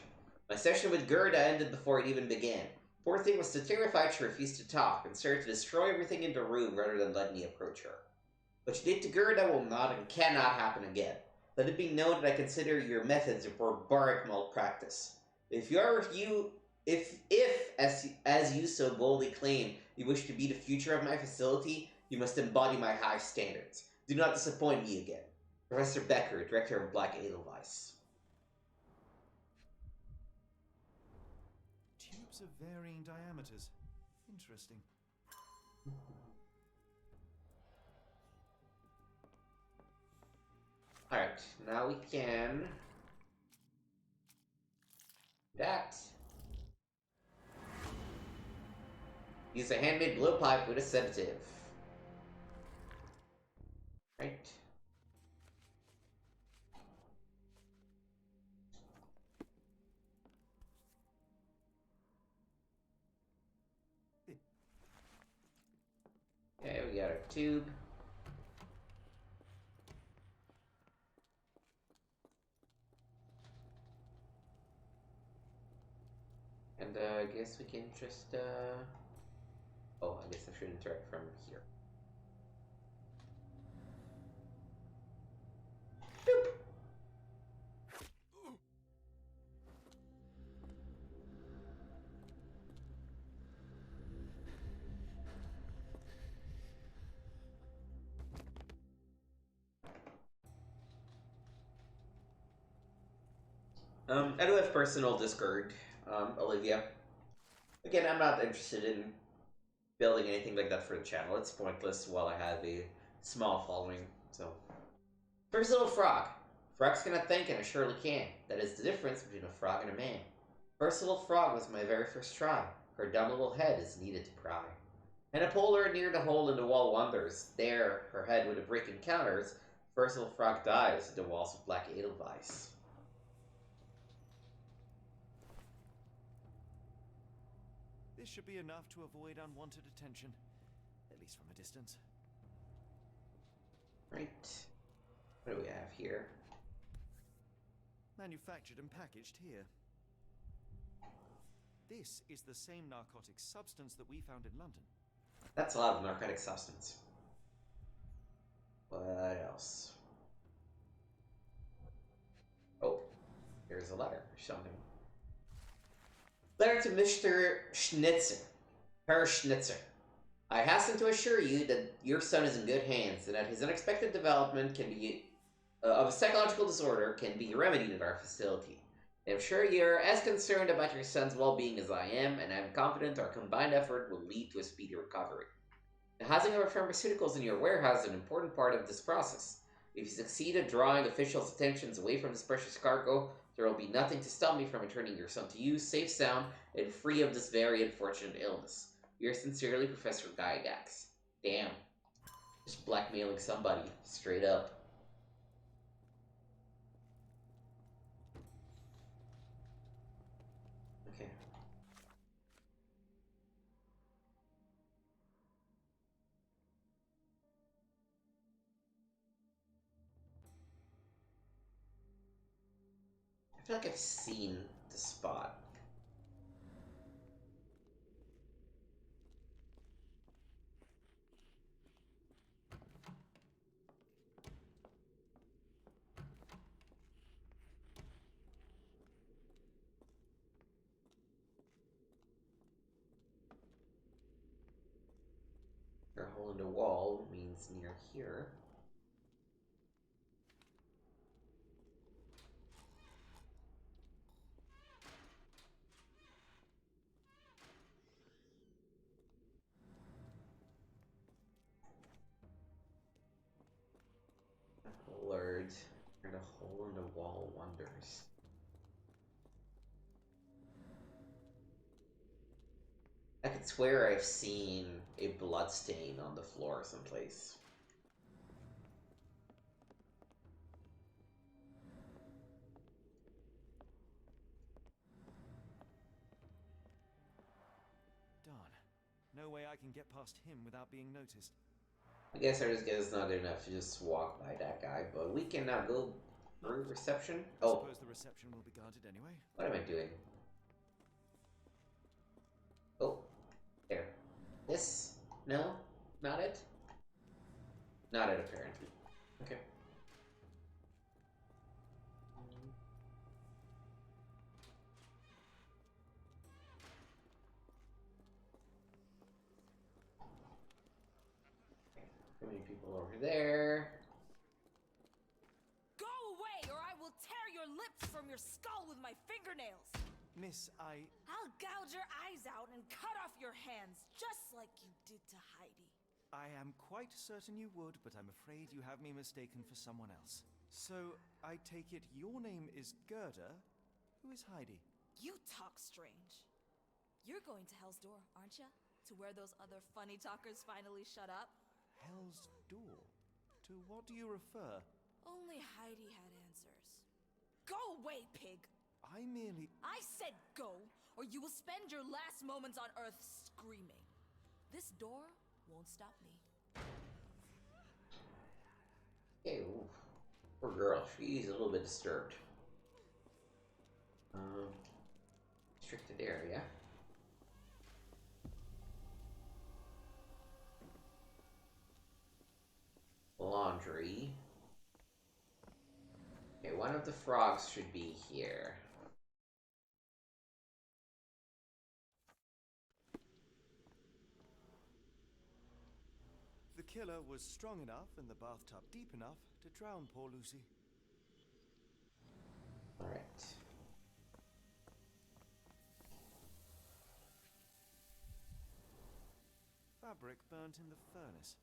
A: My session with Gerda ended before it even began. Poor thing was so terrified she refused to talk, and started to destroy everything in the room rather than let me approach her. What you did to Gerda will not and cannot happen again. Let it be known that I consider your methods a barbaric malpractice. If as you so boldly claim, you wish to be the future of my facility, you must embody my high standards. Do not disappoint me again. Professor Becker, Director of Black Edelweiss.
B: Tubes of varying diameters. Interesting.
A: Alright, now we can... that. Use a handmade blowpipe with a sedative. Right. Okay, we got our tube. And I guess we can just, oh, I guess I should interact from here. Boop. I do have personal Discord, Olivia. Again, I'm not interested in building anything like that for the channel. It's pointless while I have a small following, so. First little frog. Frogs cannot think and I surely can. That is the difference between a frog and a man. First little frog was my very first try. Her dumb little head is needed to pry. And a polar near the hole in the wall wonders. There, her head with a brick encounters. First little frog dies at the walls of Black Edelweiss.
B: This should be enough to avoid unwanted attention, at least from a distance.
A: Right. What do we have here?
B: Manufactured and packaged here. This is the same narcotic substance that we found in London.
A: That's a lot of narcotic substance. What else? Oh, here's a letter or something. Letter to Mr. Schnitzer. Herr Schnitzer. I hasten to assure you that your son is in good hands, and that his unexpected development can be of a psychological disorder can be remedied at our facility. I am sure you're as concerned about your son's well-being as I am, and I am confident our combined effort will lead to a speedy recovery. The housing of our pharmaceuticals in your warehouse is an important part of this process. If you succeed at drawing officials' attentions away from this precious cargo, there will be nothing to stop me from returning your son to you, safe, sound, and free of this very unfortunate illness. Yours sincerely, Professor Gygax. Damn. Just blackmailing somebody, straight up. Okay. I feel like I've seen the spot. hole in the wall means near here. Lord, where the hole in the wall wanders. I could swear I've seen a blood stain on the floor someplace.
B: Darn. No way I can get past him without being noticed.
A: I guess our guess not enough to just walk by that guy, but we can now go through reception.
B: I
A: Oh,
B: suppose the reception will be guarded anyway.
A: what am I doing? Oh, there. This? No? Not it? Not it, apparently. Okay. How many people over there?
G: Go away, or I will tear your lips from your skull with my fingernails!
B: Miss,
G: I'll gouge your eyes out and cut off your hands, just like you did to Heidi.
B: I am quite certain you would, but I'm afraid you have me mistaken for someone else. So, I take it your name is Gerda? Who is Heidi?
G: You talk strange. You're going to Hell's Door, aren't you? To where those other funny talkers finally shut up?
B: Hell's Door? To what do you refer?
G: Only Heidi had answers. Go away, pig!
B: I merely...
G: I said go, or you will spend your last moments on Earth screaming. This door won't stop me.
A: Hey, ooh, poor girl. She's a little bit disturbed. Restricted area. Laundry. Okay, one of the frogs should be here.
B: The killer was strong enough and the bathtub deep enough to drown poor Lucy.
A: Alright.
B: Fabric burnt in the furnace.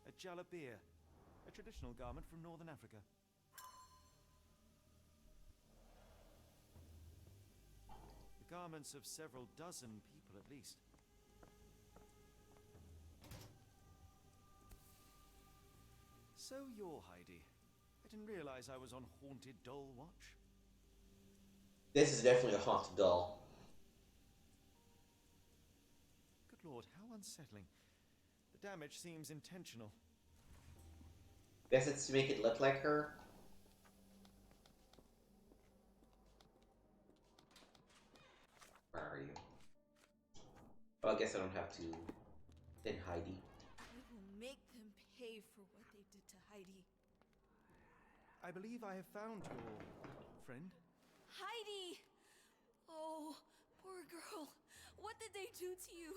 B: A jalabia, a traditional garment from northern Africa. The garments of several dozen people at least. So you're Heidi. I didn't realize I was on Haunted Doll Watch.
A: This is definitely a haunted doll.
B: Good lord, how unsettling. The damage seems intentional.
A: Guess it's to make it look like her. Where are you? Oh, I guess I don't have to pin Heidi.
G: I will make them pay for what they did to Heidi.
B: I believe I have found your friend.
G: Heidi! Oh, poor girl. What did they do to you?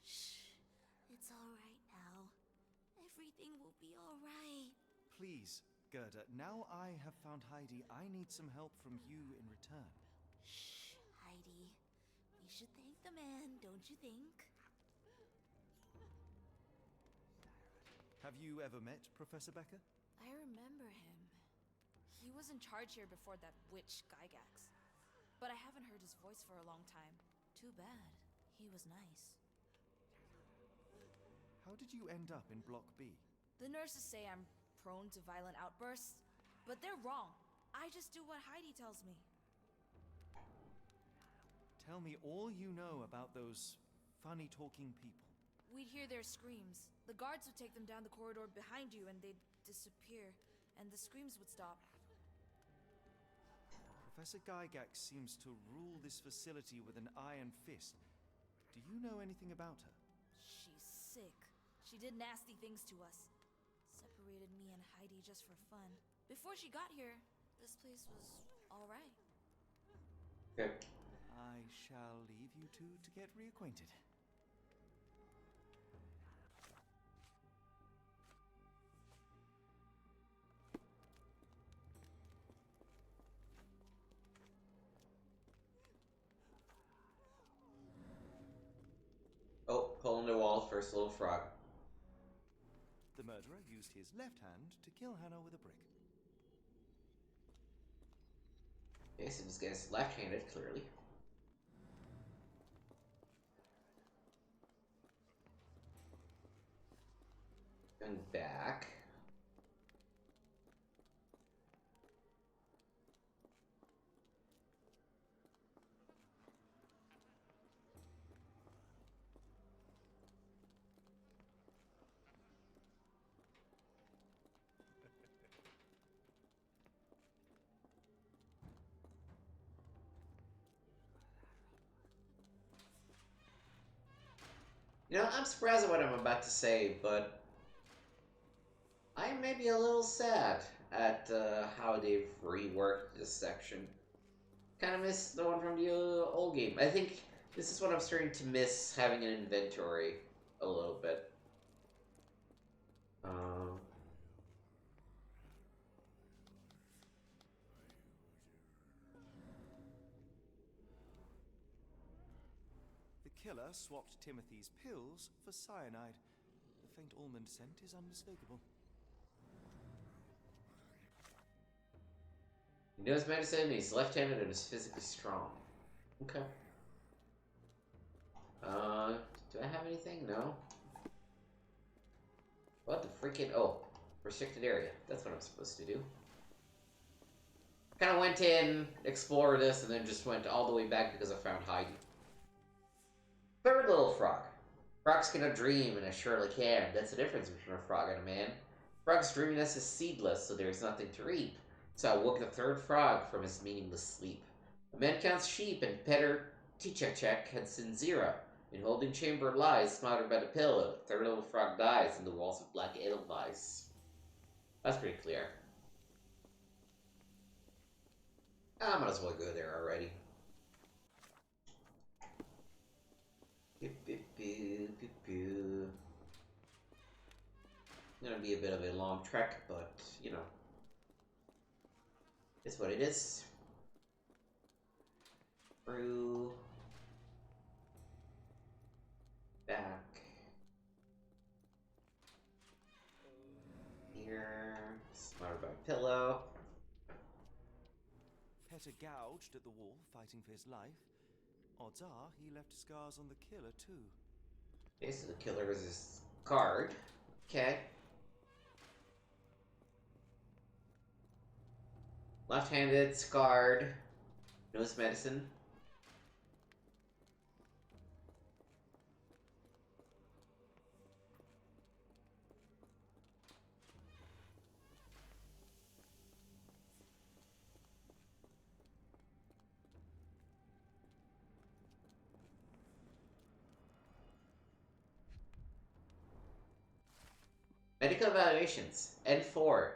E: Shh. It's all right now. Everything will be all right.
B: Please, Gerda, now I have found Heidi, I need some help from you in return.
E: Shh, Heidi. We should thank the man, don't you think?
B: Have you ever met Professor Becker?
G: I remember him. He was in charge here before that witch Gygax. But I haven't heard his voice for a long time. Too bad. He was nice.
B: How did you end up in Block B?
G: The nurses say I'm prone to violent outbursts, but they're wrong. I just do what Heidi tells me.
B: Tell me all you know about those funny-talking people.
G: We'd hear their screams. The guards would take them down the corridor behind you and they'd disappear, and the screams would stop.
B: Professor Gygax seems to rule this facility with an iron fist. Do you know anything about her?
G: She's sick. She did nasty things to us. Separated me and Heidi just for fun. Before she got here, this place was all right.
A: Okay.
B: I shall leave you two to get reacquainted.
A: Oh, hole in the wall, first little frog.
B: The murderer used his left hand to kill Hannah with a brick.
A: Okay, so this guy's left-handed, clearly. Going back. You know, I'm surprised at what I'm about to say, but I may be a little sad at how they've reworked this section. Kind of miss the one from the old game. I think this is what I'm starting to miss, having an inventory a little bit.
B: The killer swapped Timothy's pills for cyanide. The faint almond scent is unmistakable.
A: He knows medicine, he's left-handed, and is physically strong. Okay. Do I have anything? No. What the freaking... Oh, restricted area. That's what I'm supposed to do. Kind of went in, explored this, and then just went all the way back because I found Heidi. Third little frog. Frogs cannot dream, and a Sherlock can. That's the difference between a frog and a man. Frog's dreaminess is seedless, so there is nothing to reap. So I woke the third frog from his meaningless sleep. A man counts sheep, and Peter Tichachek had Sinzira. In holding chamber lies, smothered by the pillow. The third little frog dies in the walls of black edelweiss. That's pretty clear. I might as well go there already. Gonna be a bit of a long trek, but, you know, it's what it is. Through. Back. Here. Smarter by pillow.
B: Petter gouged at the wall, fighting for his life. Odds are he left scars on the killer, too.
A: Okay, so the killer is his card. Okay. Left-handed, scarred, knows medicine. Medical evaluations. N4.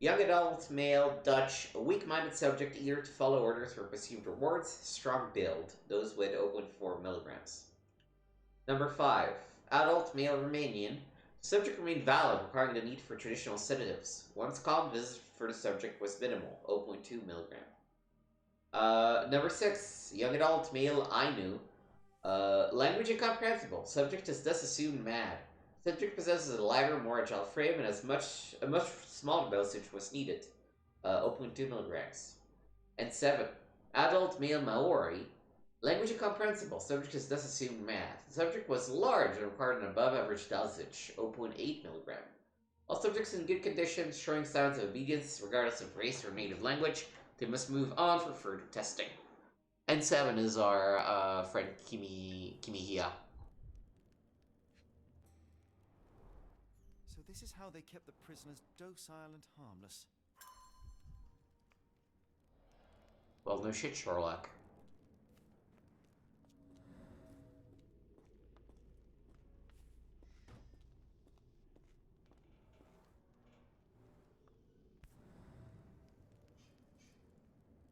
A: Young adult, male, Dutch, a weak-minded subject eager to follow orders for perceived rewards, strong build, those with 0.4 milligrams. Number 5. Adult, male, Romanian. The subject remained valid, requiring the need for traditional sedatives. Once calm, visit for the subject was minimal, 0.2 milligram. Number 6. Young adult, male, Ainu. Language incomprehensible. Subject is thus assumed mad. Subject possesses a lighter, more agile frame, and a much smaller dosage was needed, 0.2 milligrams. And 7. Adult male Maori. Language incomprehensible. Subject is thus assumed mad. The subject was large and required an above-average dosage, 0.8 milligram. All subjects in good condition, showing signs of obedience, regardless of race or native language, they must move on for further testing. And 7 is our friend Kimihia.
B: So this is how they kept the prisoners docile and harmless.
A: Well, no shit, Sherlock.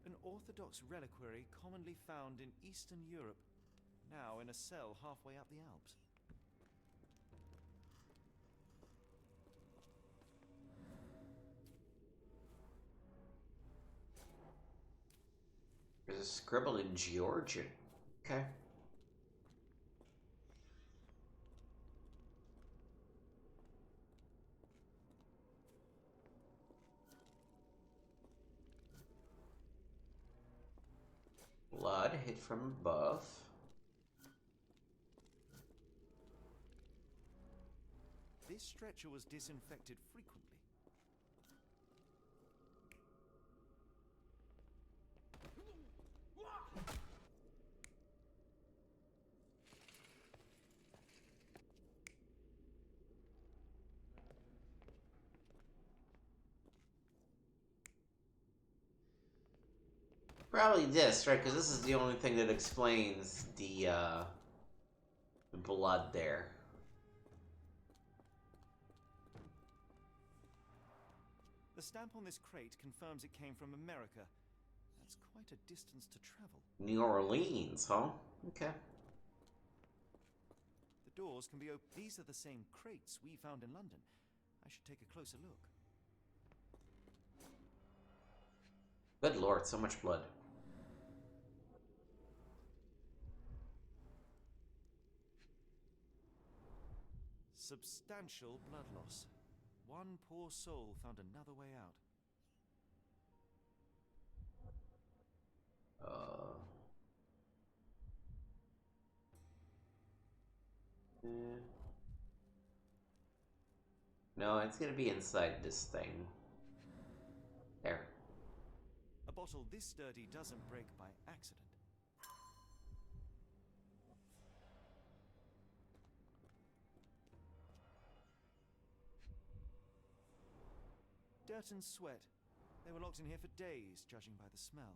B: An Orthodox reliquary commonly found in Eastern Europe, now in a cell halfway up the Alps.
A: There's a scribble in Georgian. Okay. Blood hit from above.
B: This stretcher was disinfected frequently.
A: Probably this, right? Because this is the only thing that explains the blood there.
B: The stamp on this crate confirms it came from America. That's quite a distance to travel.
A: New Orleans, huh? Okay.
B: The doors can be opened. These are the same crates we found in London. I should take a closer look.
A: Good lord, so much blood.
B: Substantial blood loss. One poor soul found another way out.
A: No, it's gonna be inside this thing. There.
B: A bottle this sturdy doesn't break by accident. Dirt and sweat. They were locked in here for days, judging by the smell.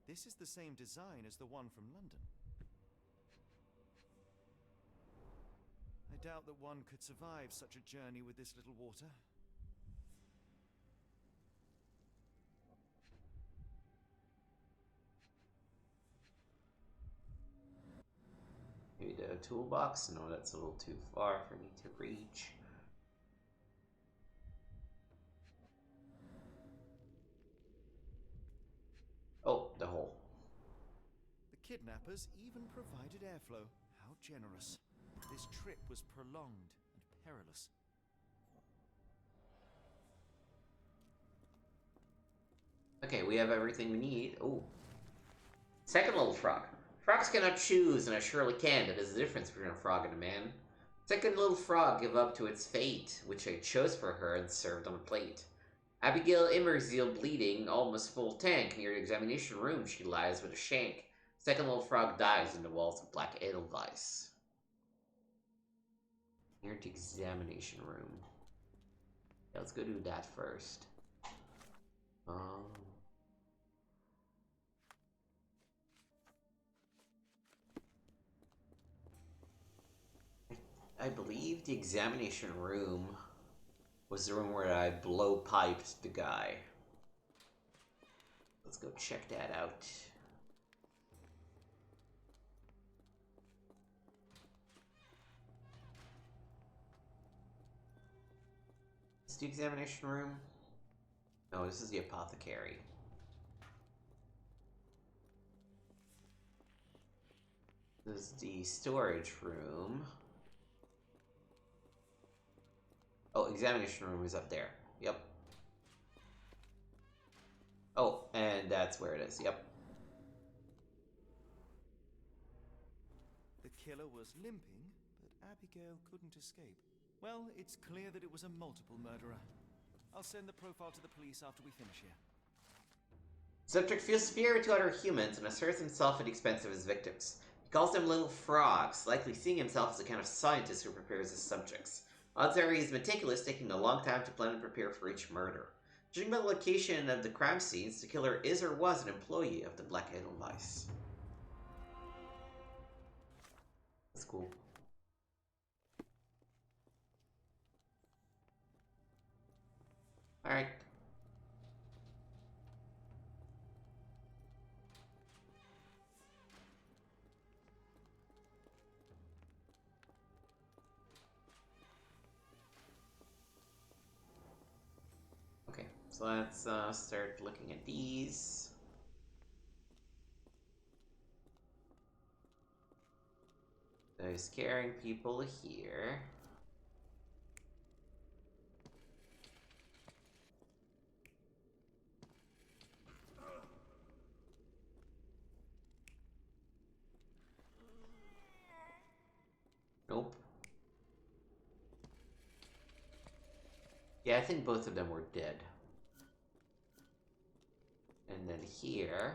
B: This is the same design as the one from London. I doubt that one could survive such a journey with this little water.
A: Maybe the toolbox? No, that's a little too far for me to reach. Oh, the hole.
B: The kidnappers even provided airflow. How generous. This trip was prolonged and perilous.
A: Okay, we have everything we need. Oh. Second little frog. Frogs cannot choose, and I surely can. That is the difference between a frog and a man. Second little frog gave up to its fate, which I chose for her and served on a plate. Abigail Immerziel bleeding, almost full tank. Near the examination room, she lies with a shank. Second little frog dies in the walls of black edelweiss. Near the examination room. Yeah, let's go do that first. I believe the examination room was the room where I blow piped the guy. Let's go check that out. Is the examination room? No, this is the apothecary. This is the storage room. Oh, examination room is up there. Yep. Oh, and that's where it is. Yep.
B: The killer was limping, but Abigail couldn't escape. Well, it's clear that it was a multiple murderer. I'll send the profile to the police after we finish here.
A: Subject feels superior to other humans and asserts himself at the expense of his victims. He calls them little frogs, likely seeing himself as a kind of scientist who prepares his subjects. Odds are he is meticulous, taking a long time to plan and prepare for each murder. Judging by the location of the crime scenes, the killer is or was an employee of the Black Edelweiss. That's cool. Alright. So let's start looking at these. So scaring people here. Nope. Yeah, I think both of them were dead. And then here...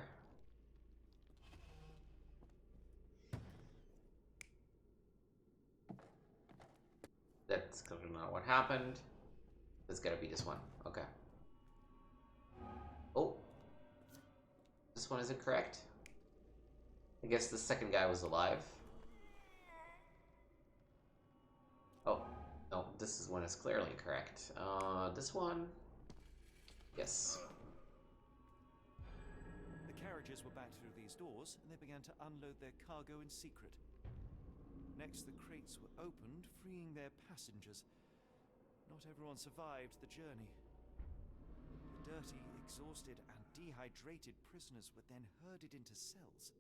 A: That's clearly not what happened. It's gotta be this one. Okay. Oh. This one isn't correct? I guess the second guy was alive. Oh. No, this is one is clearly incorrect. This one... Yes.
B: The carriages were backed through these doors, and they began to unload their cargo in secret. Next, the crates were opened, freeing their passengers. Not everyone survived the journey. The dirty, exhausted, and dehydrated prisoners were then herded into cells.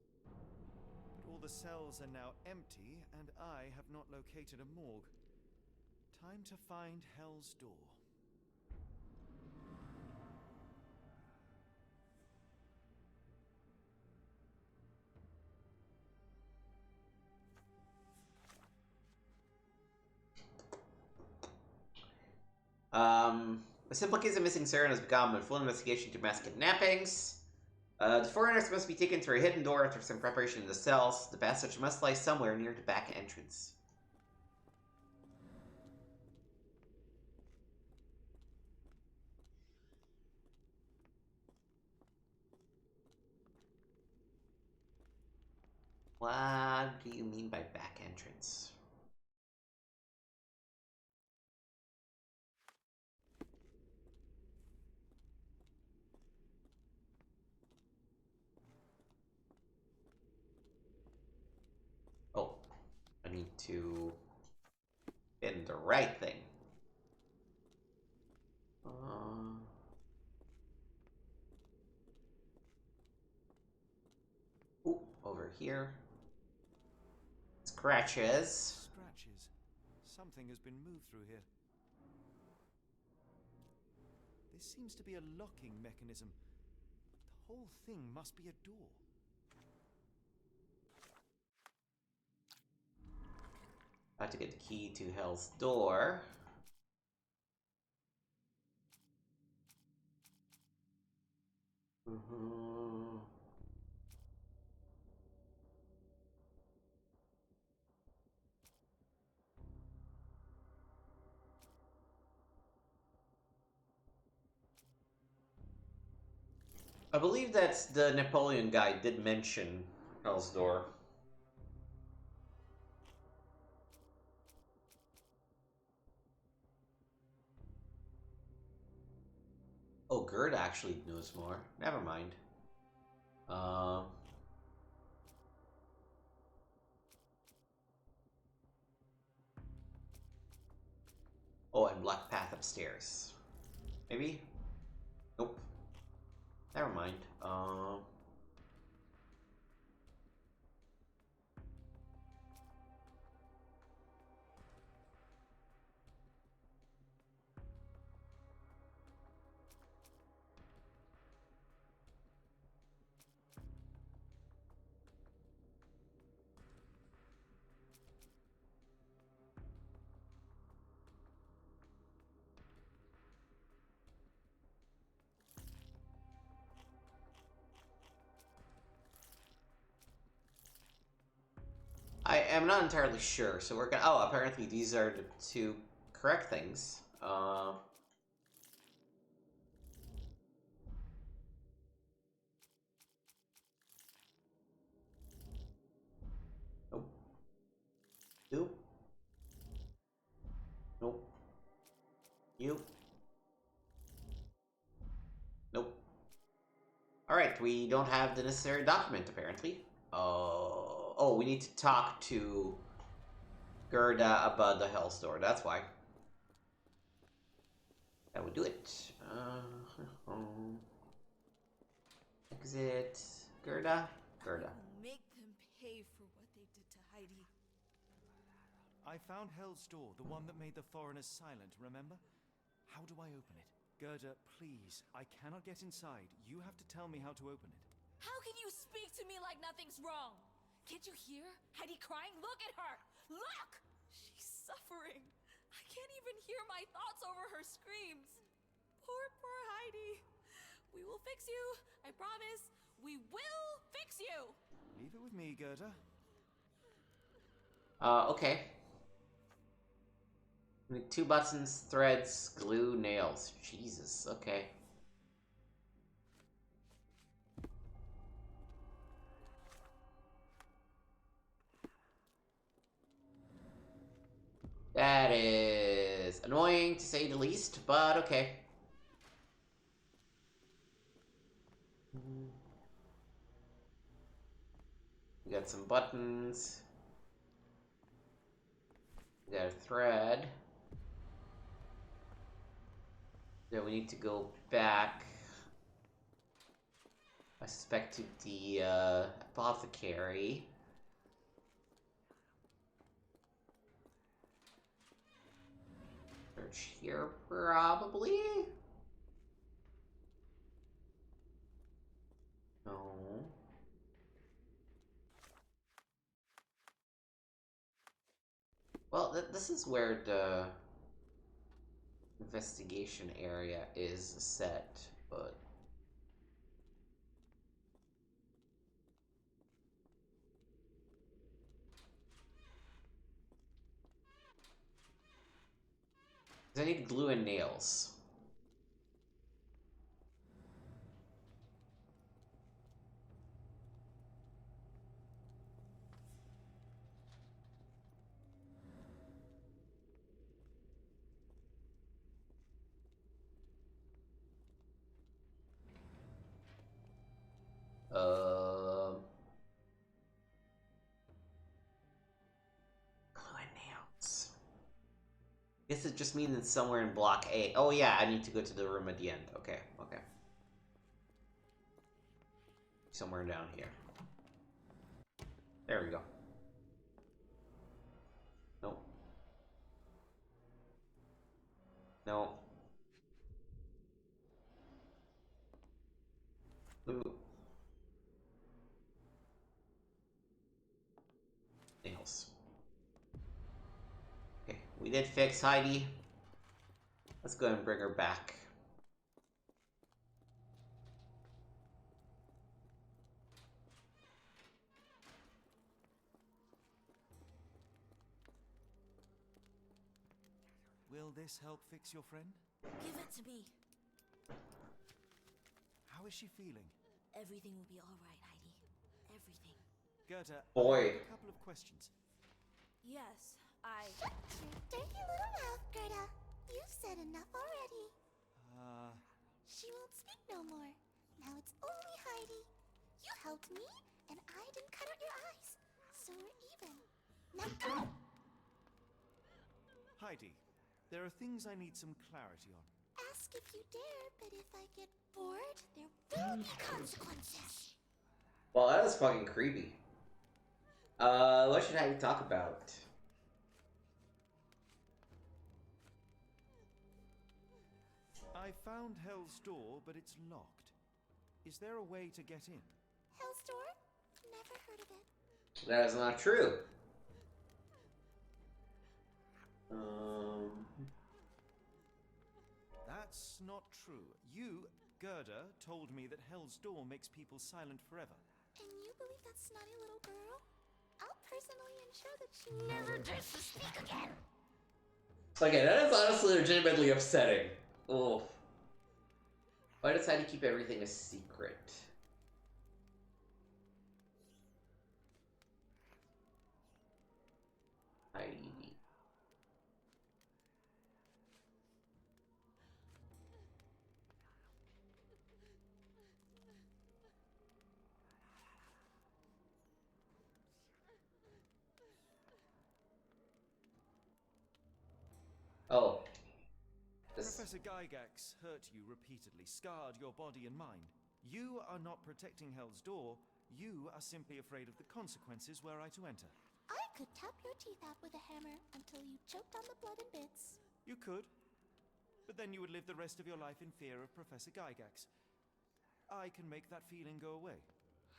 B: But all the cells are now empty, and I have not located a morgue. Time to find Hell's Door.
A: A simple case of missing Sarah has become a full investigation into mass kidnappings. The foreigners must be taken through a hidden door after some preparation in the cells. The passage must lie somewhere near the back entrance. What do you mean by back entrance? Oh, I need to get the right thing. Ooh, over here. Scratches.
B: Scratches. Something has been moved through here. This seems to be a locking mechanism. The whole thing must be a door.
A: Got to get the key to Hell's Door. I believe that the Napoleon guy did mention Hell's Door. Oh, Gerd actually knows more. Never mind. Oh, and Black Path upstairs. Maybe? Nope. Never mind. I am not entirely sure, so we're gonna... Oh, apparently these are the two correct things. Nope. Nope. Nope. You. Nope. Alright, we don't have the necessary document, apparently. Oh, we need to talk to Gerda about the Hell's Door. That's why. That would do it. Exit. Gerda? Gerda.
G: I will make them pay for what they did to Heidi.
B: I found Hell's Door, the one that made the foreigners silent, remember? How do I open it? Gerda, please. I cannot get inside. You have to tell me how to open it.
G: How can you speak to me like nothing's wrong? Can't you hear Heidi crying? Look at her! Look! She's suffering. I can't even hear my thoughts over her screams. Poor Heidi. We will fix you. I promise. We will fix you.
B: Leave it with me, Gerda.
A: Okay. We need 2 buttons, threads, glue, nails. Jesus, okay. That is annoying to say the least, but okay. We got some buttons. We got a thread. Then we need to go back, I suspect, to the apothecary. Search here, probably? No. Well, this is where the investigation area is set, but... I need glue and nails. Glue and nails. Guess it just means it's somewhere in block A. Oh yeah, I need to go to the room at the end. Okay, okay. Somewhere down here. There we go. Nope. No. Ooh. Nails. Okay, we did fix Heidi. Let's go and bring her back.
B: Will this help fix your friend?
G: Give it to me.
B: How is she feeling?
G: Everything will be all right, Heidi. Everything.
B: Gerda,
A: Boy.
B: I have a couple of questions.
G: Yes, I...
D: Shut your dirty little mouth, Gerda. You've said enough already. She won't speak no more. Now it's only Heidi. You helped me, and I didn't cut out your eyes. So we're even. Now go!
B: Heidi, there are things I need some clarity on.
D: Ask if you dare, but if I get bored, there will be consequences.
A: Well, that was fucking creepy. What should I talk about?
B: I found Hell's Door, but it's locked. Is there a way to get in?
D: Hell's Door? Never heard of it.
A: That is not true.
B: That's not true. You, Gerda, told me that Hell's Door makes people silent forever.
D: And you believe that snotty little girl? I'll personally ensure that she never dares to speak again.
A: Okay, that is honestly legitimately upsetting. Oof. Why does Heidi keep everything a secret? Heidi. Oh. this.
B: Professor Gygax hurt you repeatedly, scarred your body and mind. You are not protecting Hell's Door. You are simply afraid of the consequences were I to enter.
D: I could tap your teeth out with a hammer until you choked on the blood and bits.
B: You could. But then you would live the rest of your life in fear of Professor Gygax. I can make that feeling go away.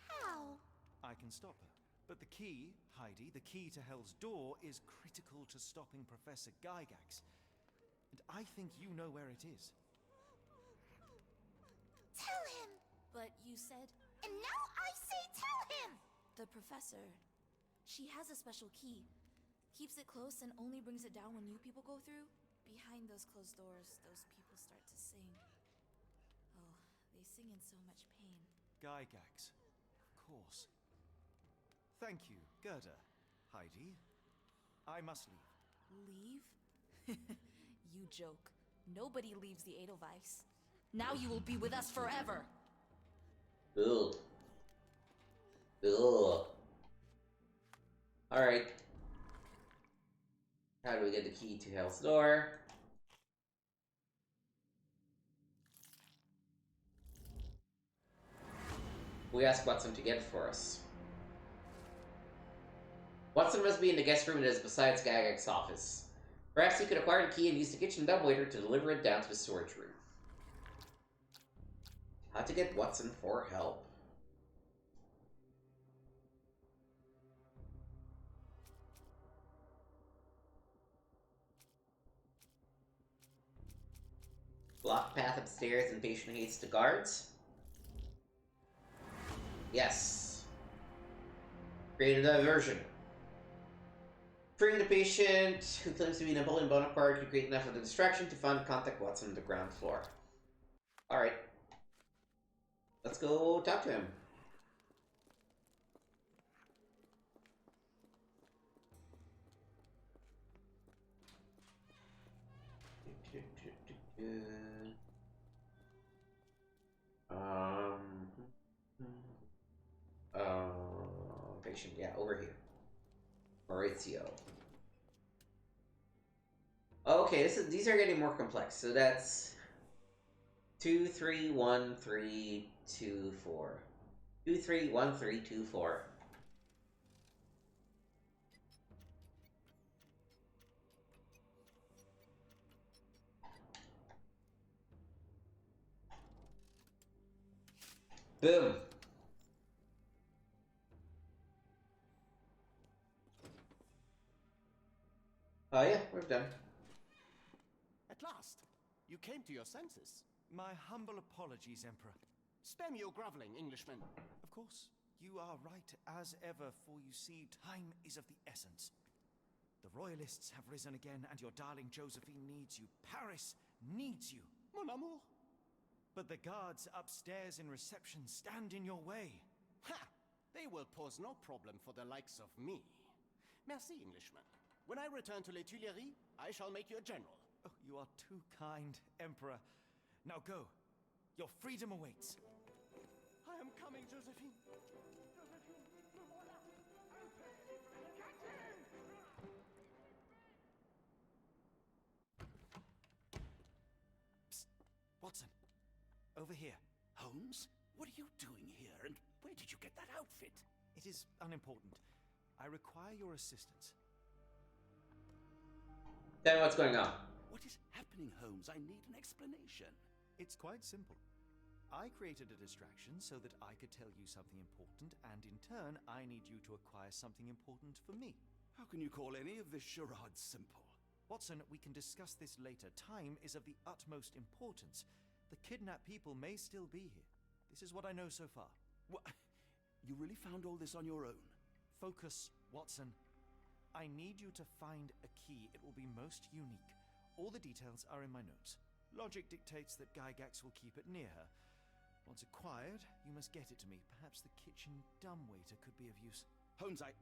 D: How?
B: I can stop her. But the key, Heidi, the key to Hell's Door is critical to stopping Professor Gygax. And I think you know where it is.
D: Tell him!
G: But you said
D: And now I say tell him!
G: the professor. She has a special key. Keeps it close and only brings it down when new people go through. Behind those closed doors, those people start to sing. Oh, they sing in so much pain.
B: Gygax. Of course. Thank you, Gerda. Heidi. I must leave.
G: Leave? You joke. Nobody leaves the Edelweiss. Now you will be with us forever.
A: Ugh. Ugh. Alright. How do we get the key to Hell's Door? We ask Watson to get it for us. Watson must be in the guest room that is besides Gygax's office. Perhaps he could acquire the key and use the kitchen dumbwaiter to deliver it down to the storage room. How to get Watson for help. Block path upstairs and patient hates the guards. Yes. Create a diversion. Freeing the patient who claims to be Napoleon Bonaparte to create enough of a distraction to find contact Watson on the ground floor. Alright. Let's go talk to him. Patient, yeah, over here. Maurizio. Okay, these are getting more complex. So that's 2, 3, 1, 3, 2, 4. 2, 3, 1, 3, 2, 4. Boom. Oh yeah, we're done.
F: At last, you came to your senses.
B: My humble apologies, Emperor.
F: Spare me your groveling, Englishman.
B: Of course, you are right as ever, for you see, time is of the essence. The royalists have risen again, and your darling Josephine needs you. Paris needs you.
F: Mon amour.
B: But the guards upstairs in reception stand in your way.
F: Ha! They will pose no problem for the likes of me. Merci, Englishman. When I return to Les Tuileries, I shall make you a general.
B: Oh, you are too kind, Emperor. Now go. Your freedom awaits.
F: I am coming, Josephine. Josephine, le voilà. Open! Catch him!
B: Psst. Watson. Over here.
C: Holmes? What are you doing here, and where did you get that outfit?
B: It is unimportant. I require your assistance.
A: Tell me what's going on.
C: What is happening, Holmes? I need an explanation.
B: It's quite simple. I created a distraction so that I could tell you something important, and in turn, I need you to acquire something important for me.
C: How can you call any of this charade simple?
B: Watson, we can discuss this later. Time is of the utmost importance. The kidnapped people may still be here. This is what I know so far.
C: What? You really found all this on your own?
B: Focus, Watson. I need you to find a key. It will be most unique. All the details are in my notes. Logic dictates that Gygax will keep it near her. Once acquired, you must get it to me. Perhaps the kitchen dumbwaiter could be of use.
C: Holmes, I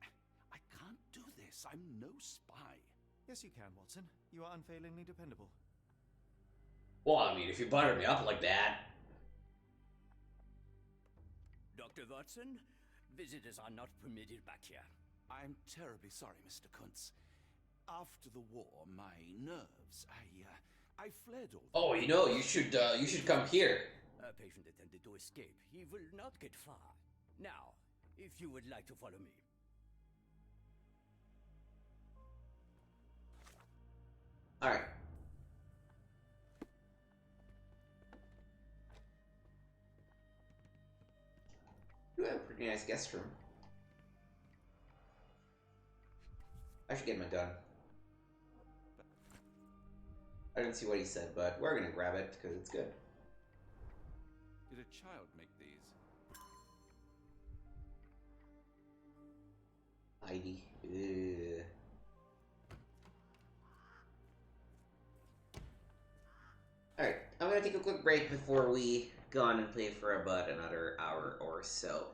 C: can't do this. I'm no spy.
B: Yes, you can, Watson. You are unfailingly dependable.
A: Well, I mean, if you butter me up like that.
H: Dr. Watson, visitors are not permitted back here.
C: I'm terribly sorry, Mr. Kuntz. After the war, my nerves, I fled all the
A: Oh, you should come here.
H: A patient attempted to escape. He will not get far. Now, if you would like to follow me.
A: All right. You have a pretty nice guest room. I should get mine done. I didn't see what he said, but we're gonna grab it because it's good.
C: Did a child make these?
A: Heidi. Ugh. Alright, I'm gonna take a quick break before we go on and play for about another hour or so.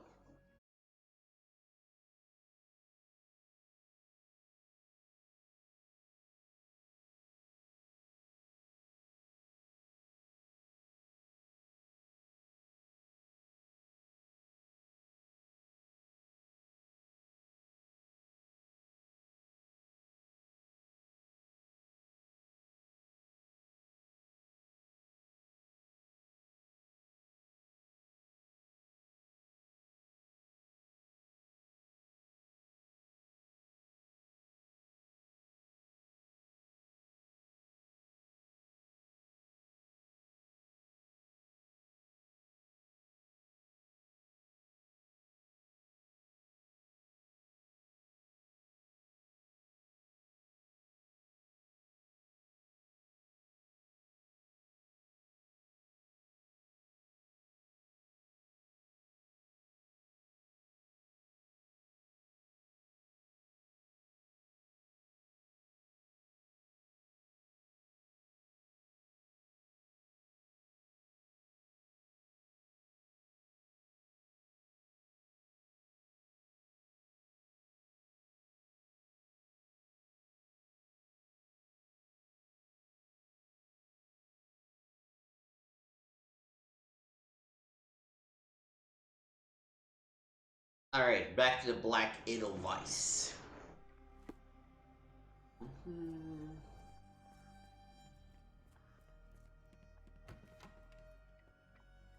A: Alright, back to the Black Edelweiss.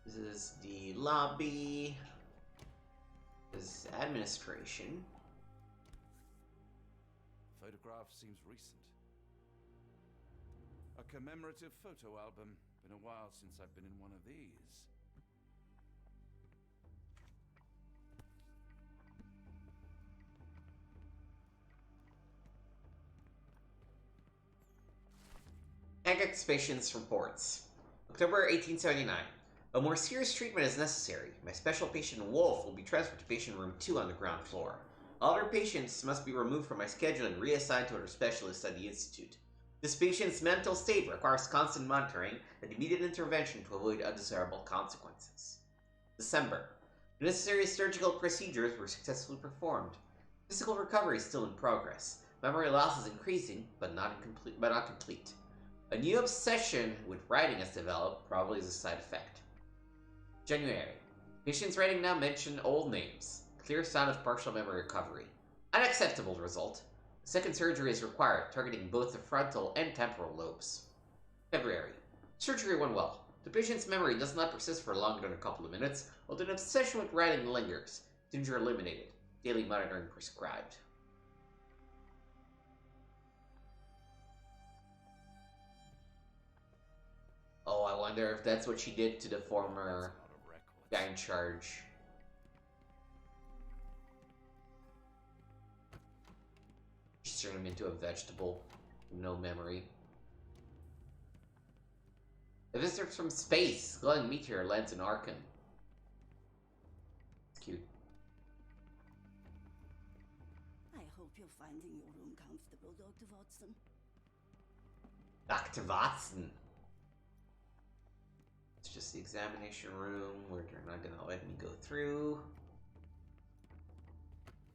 A: This is the lobby. This is administration.
C: Photograph seems recent. A commemorative photo album. Been a while since I've been in one of these.
A: Agax patient's reports. October 1879. A more serious treatment is necessary. My special patient Wolf will be transferred to patient room 2 on the ground floor. All other patients must be removed from my schedule and reassigned to other specialists at the Institute. This patient's mental state requires constant monitoring and immediate intervention to avoid undesirable consequences. December. The necessary surgical procedures were successfully performed. Physical recovery is still in progress. Memory loss is increasing, but not complete. A new obsession with writing has developed, probably as a side effect. January. Patient's writing now mention old names. Clear sign of partial memory recovery. Unacceptable result. Second surgery is required, targeting both the frontal and temporal lobes. February. Surgery went well. The patient's memory does not persist for longer than a couple of minutes, although an obsession with writing lingers. Danger eliminated. Daily monitoring prescribed. Oh, I wonder if that's what she did to the former guy in charge. She turned him into a vegetable. No memory. A visitor from space. Glowing meteor lands in Arkham. It's cute.
E: I hope you're finding your room comfortable, Dr. Watson.
A: Dr. Watson. It's just the examination room where they're not gonna let me go through.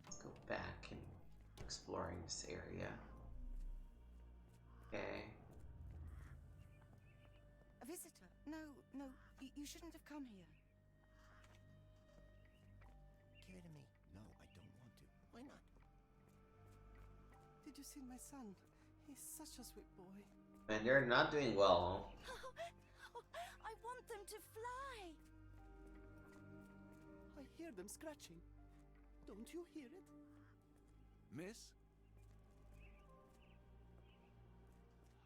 A: Let's go back and exploring this area. Okay.
I: A visitor? No, you shouldn't have come here.
F: Give it to me. No, I don't want to. Why not?
I: Did you see my son?
F: He's such a sweet boy.
A: Man, they're not doing well.
E: I want them to fly.
F: I hear them scratching. Don't you hear it?
C: Miss?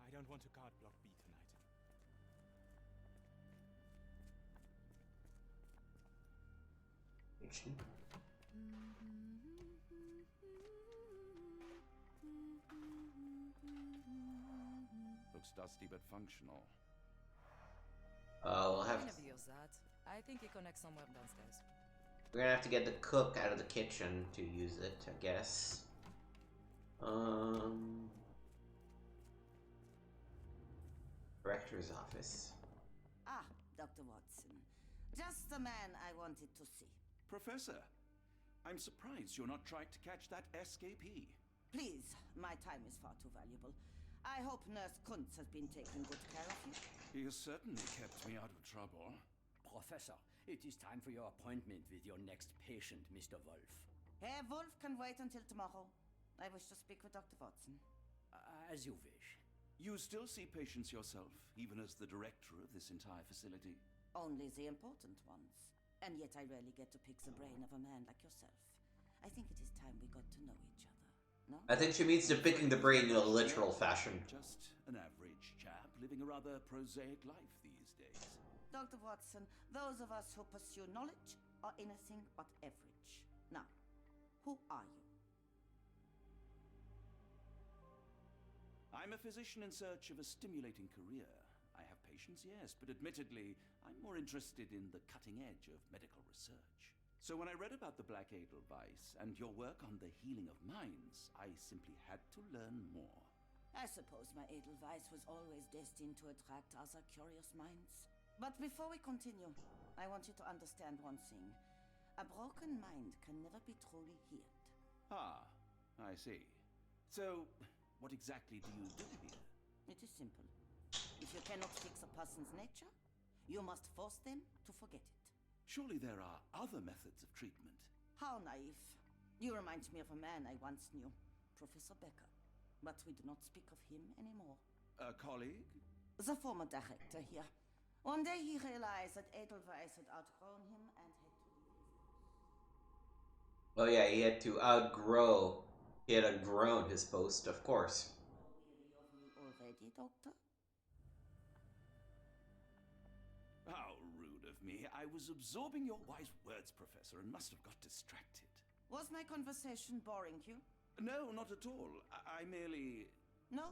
C: I don't want to card block B tonight. Looks dusty but functional.
A: We'll have.
J: I never use that. I think it connects somewhere downstairs.
A: We're gonna have to get the cook out of the kitchen to use it, I guess. Director's office.
E: Ah, Dr. Watson. Just the man I wanted to see.
C: Professor, I'm surprised you're not trying to catch that escapee.
E: Please, my time is far too valuable. I hope Nurse Kuntz has been taking good care of you.
C: He has certainly kept me out of trouble.
H: Professor, it is time for your appointment with your next patient, Mr. Wolf.
E: Herr Wolf can wait until tomorrow. I wish to speak with Dr. Watson.
H: As you wish.
C: You still see patients yourself, even as the director of this entire facility?
E: Only the important ones. And yet I rarely get to pick the brain of a man like yourself. I think it is time we got to know each other. No?
A: I think she means to picking the brain in a literal fashion.
C: Just an average chap living a rather prosaic life these days.
E: Dr. Watson, those of us who pursue knowledge are anything but average. Now, who are you?
C: I'm a physician in search of a stimulating career. I have patients, yes, but admittedly, I'm more interested in the cutting edge of medical research. So when I read about the Black Edelweiss and your work on the healing of minds, I simply had to learn more.
E: I suppose my Edelweiss was always destined to attract other curious minds. But before we continue, I want you to understand one thing. A broken mind can never be truly healed.
C: Ah, I see. So, what exactly do you do here?
E: It is simple. If you cannot fix a person's nature, you must force them to forget it.
C: Surely there are other methods of treatment.
E: How naive. You remind me of a man I once knew, Professor Becker. But we do not speak of him anymore.
C: A colleague?
E: The former director here. One day he realized that Edelweiss had outgrown him and had to leave.
A: Oh yeah, he had to outgrow. He had outgrown his post, of course.
E: Weary of me already, Doctor?
C: How rude of me. I was absorbing your wise words, Professor, and must have got distracted.
E: Was my conversation boring you?
C: No, not at all. I merely...
E: No,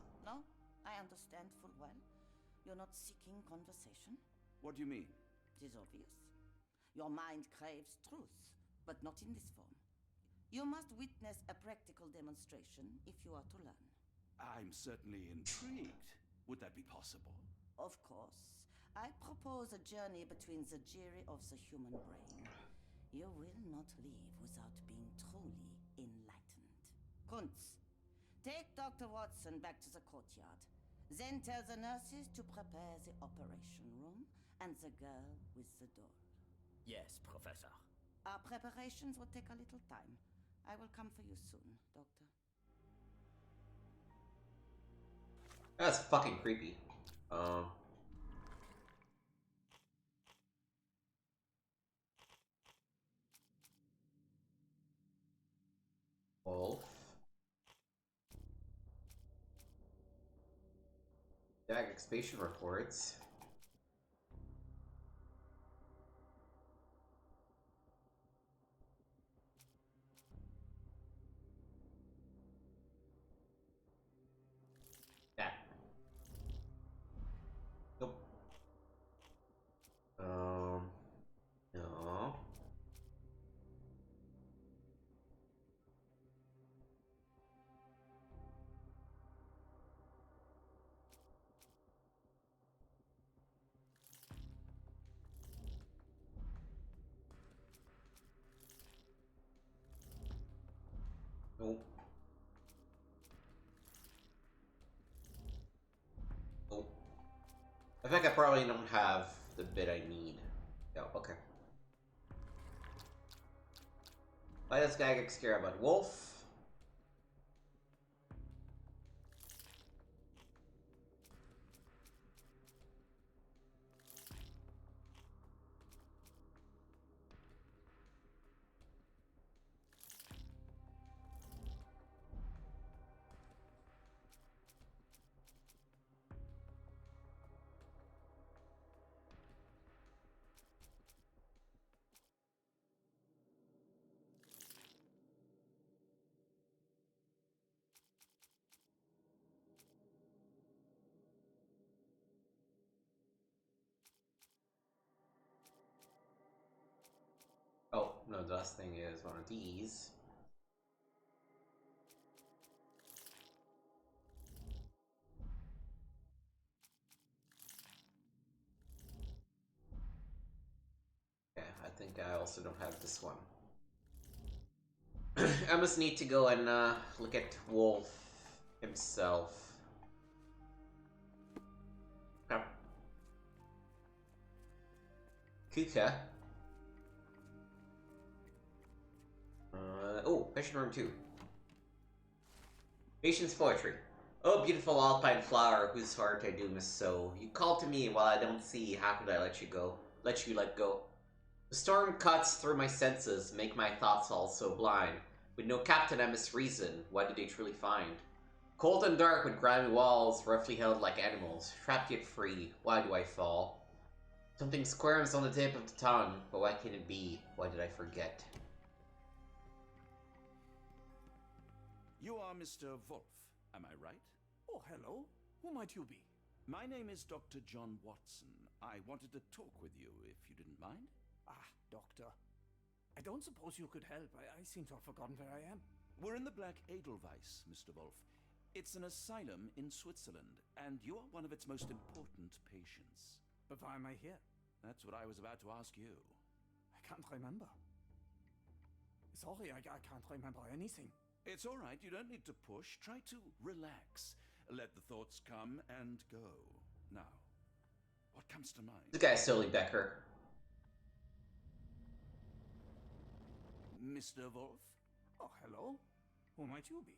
E: I understand full well. You're not seeking conversation.
C: What do you mean?
E: It is obvious. Your mind craves truth, but not in this form. You must witness a practical demonstration if you are to learn.
C: I'm certainly intrigued. Would that be possible?
E: Of course. I propose a journey between the jury of the human brain. You will not leave without being truly enlightened. Kuntz, take Dr. Watson back to the courtyard. Then tell the nurses to prepare the operation room and the girl with the doll.
H: Yes, Professor.
E: Our preparations will take a little time. I will come for you soon, Doctor.
A: That's fucking creepy. Wolf. Jag expansion reports. Yeah. Nope. No. Nope. Nope. I think I probably don't have the bit I need. Yeah, okay. Why does Gygax care about Wolf? the last thing is one of these. Yeah, I think I also don't have this one. I must need to go and look at Wolf himself. Kuka. Oh, patient room 2. Patient's poetry. Oh, beautiful alpine flower, whose heart I do miss so. You call to me while I don't see, how could I let you go? Let you let go. The storm cuts through my senses, make my thoughts all so blind. With no captain I must reason, what did they truly find? Cold and dark with grimy walls, roughly held like animals, trapped yet free, why do I fall? Something squirms on the tip of the tongue, but why can it be? Why did I forget?
C: You are Mr. Wolf, am I right? Oh, hello. Who might you be? My name is Dr. John Watson. I wanted to talk with you, if you didn't mind.
K: Ah, Doctor. I don't suppose you could help. I seem to have forgotten where I am.
C: We're in the Black Edelweiss, Mr. Wolf. It's an asylum in Switzerland, and you are one of its most important patients.
K: But why am I here?
C: That's what I was about to ask you.
K: I can't remember. Sorry, I can't remember anything.
C: It's all right. You don't need to push. Try to relax. Let the thoughts come and go. Now, what comes to mind?
A: This guy's totally Becker.
C: Mr. Wolf?
K: Oh, hello. Who might you be?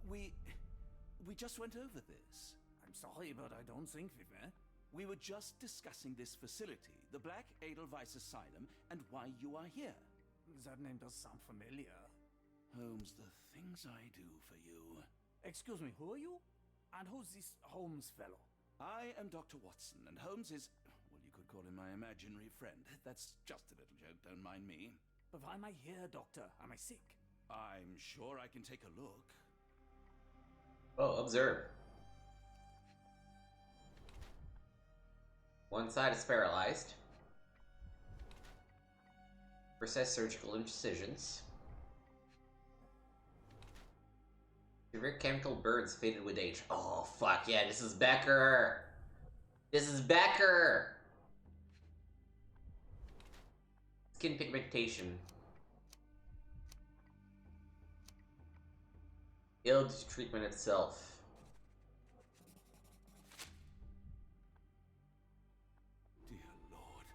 C: We just went over this.
K: I'm sorry, but I don't think we met.
C: We were just discussing this facility, the Black Edelweiss Asylum, and why you are here.
K: That name does sound familiar.
C: Holmes, the things I do for you.
K: Excuse me, who are you? And who's this Holmes fellow?
C: I am Dr. Watson, and Holmes is, well, you could call him my imaginary friend. That's just a little joke, don't mind me.
K: But why am I here, Doctor? Am I sick?
C: I'm sure I can take a look.
A: Oh, observe. One side is paralyzed. Precise surgical incisions. Severe chemical burns faded with age. Oh, fuck yeah, this is Becker! This is Becker! Skin pigmentation. Ill treatment itself.
C: Dear Lord,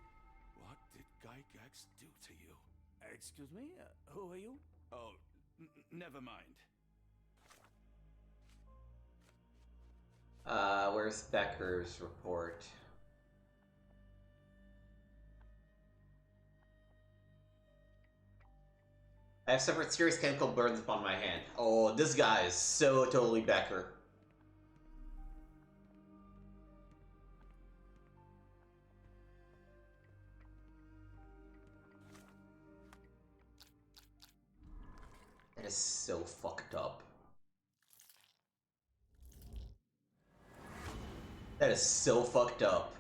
C: what did Gygax do to you?
K: Excuse me? Who are you?
C: Oh, never mind.
A: Where's Becker's report? I have suffered serious chemical burns upon my hand. Oh, this guy is so totally Becker. That is so fucked up. That is so fucked up.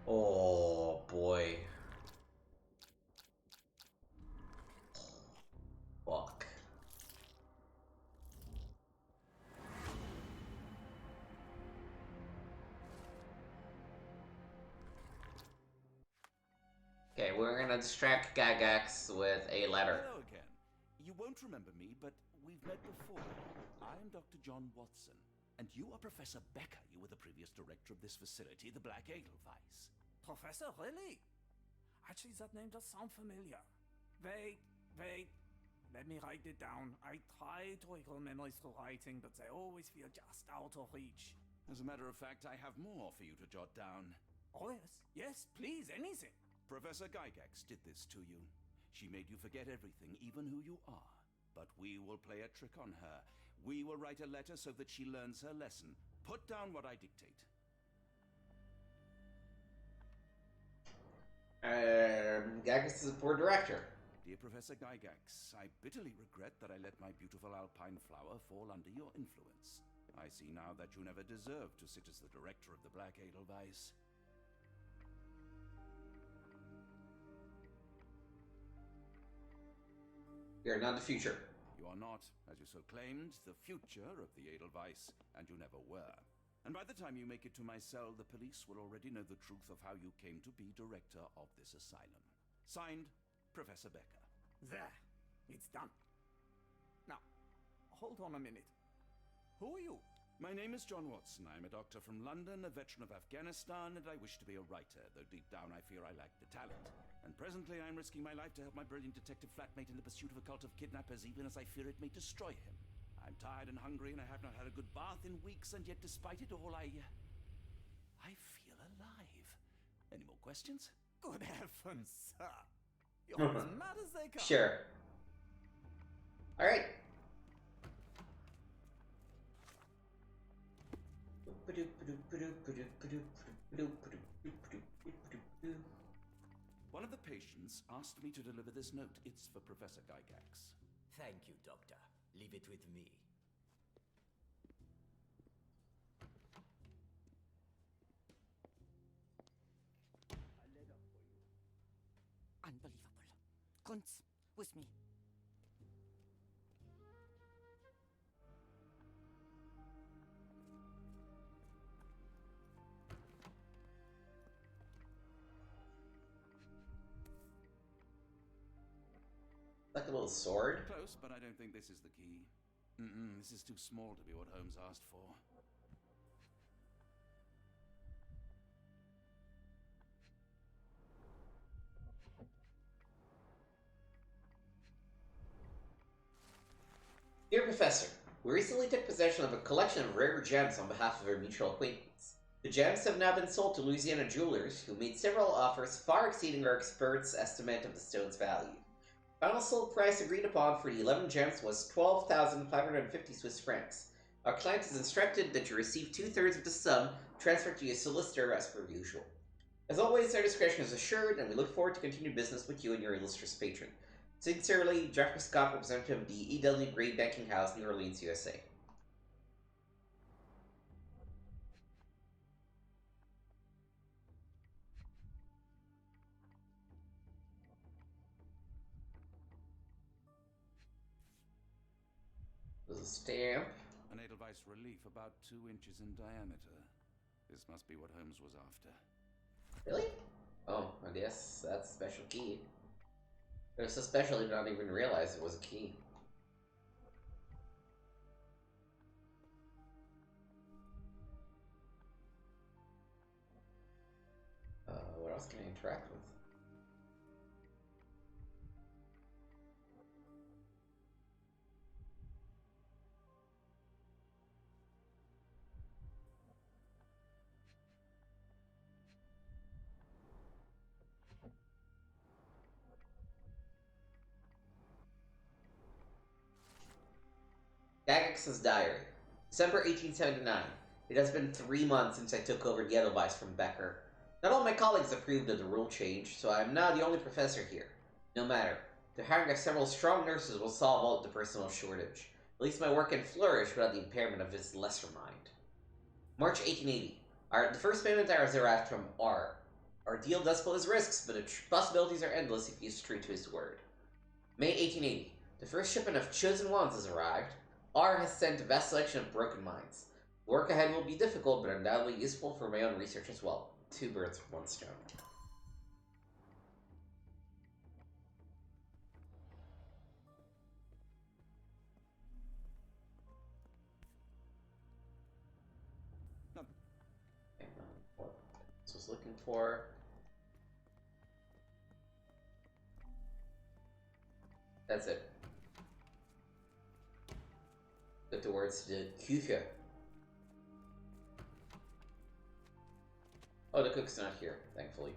A: Oh boy. Fuck. Okay, we're gonna distract Gygax with a letter.
C: Hello again. You won't remember me, but we've met before. I am Dr. John Watson, and you are Professor Becker. You were the previous director of this facility, the Black Edelweiss.
K: Professor, really? Actually, that name does sound familiar. Wait. Let me write it down. I try to recall memories through writing, but they always feel just out of reach.
C: As a matter of fact, I have more for you to jot down.
K: Oh, yes. Yes, please, anything.
C: Professor Gygax did this to you. She made you forget everything, even who you are. But we will play a trick on her. We will write a letter so that she learns her lesson. Put down what I dictate.
A: Gygax is a poor director.
C: Dear Professor Gygax, I bitterly regret that I let my beautiful alpine flower fall under your influence. I see now that you never deserved to sit as the director of the Black Edelweiss.
A: We are not the future.
C: You are not, as you so claimed, the future of the Edelweiss, and you never were. And by the time you make it to my cell, the police will already know the truth of how you came to be director of this asylum. Signed, Professor Becker.
K: There. It's done. Now, hold on a minute. Who are you?
C: My name is John Watson. I'm a doctor from London, a veteran of Afghanistan, and I wish to be a writer, though deep down I fear I lack the talent. And presently I'm risking my life to help my brilliant detective flatmate in the pursuit of a cult of kidnappers, even as I fear it may destroy him. I'm tired and hungry, and I have not had a good bath in weeks, and yet despite it all, I feel alive. Any more questions?
K: Good heavens, sir. You're as mad as they come.
A: Sure. Alright.
C: One of the patients asked me to deliver this note. It's for Professor Gygax.
H: Thank you, Doctor. Leave it with me. A letter for you.
E: Unbelievable. Kunz, with me.
A: Like a little sword?
C: Close, but I don't think this is the key. This is too small to be what Holmes asked for.
A: Dear Professor, we recently took possession of a collection of rare gems on behalf of our mutual acquaintance. The gems have now been sold to Louisiana jewelers, who made several offers far exceeding our experts' estimate of the stone's value. Final sold price agreed upon for the 11 gems was 12,550 Swiss francs. Our client is instructed that you receive 2/3 of the sum transferred to your solicitor as per usual. As always, our discretion is assured, and we look forward to continued business with you and your illustrious patron. Sincerely, Jeffrey Scott, representative of the E.W. Gray Banking House, New Orleans, USA. There's a stamp.
C: An Edelweiss relief about 2 inches in diameter. This must be what Holmes was after.
A: Really? Oh, I guess that's a special key. It was so special I did not even realize it was a key. What else can I interact with? Gygax's diary. December 1879. It has been 3 months since I took over the Edelweiss from Becker. Not all my colleagues approved of the rule change, so I am now the only professor here. No matter. The hiring of several strong nurses will solve all the personal shortage. At least my work can flourish without the impairment of his lesser mind. March 1880. The first payment has arrived from R. Our deal does pose risks, but the possibilities are endless if he is true to his word. May 1880. The first shipment of chosen ones has arrived. R has sent a vast selection of broken mines. The work ahead will be difficult, but undoubtedly useful for my own research as well. 2 birds with 1 stone. What this was looking for. That's it. Put the words to Küche. Oh, the cook's not here, thankfully.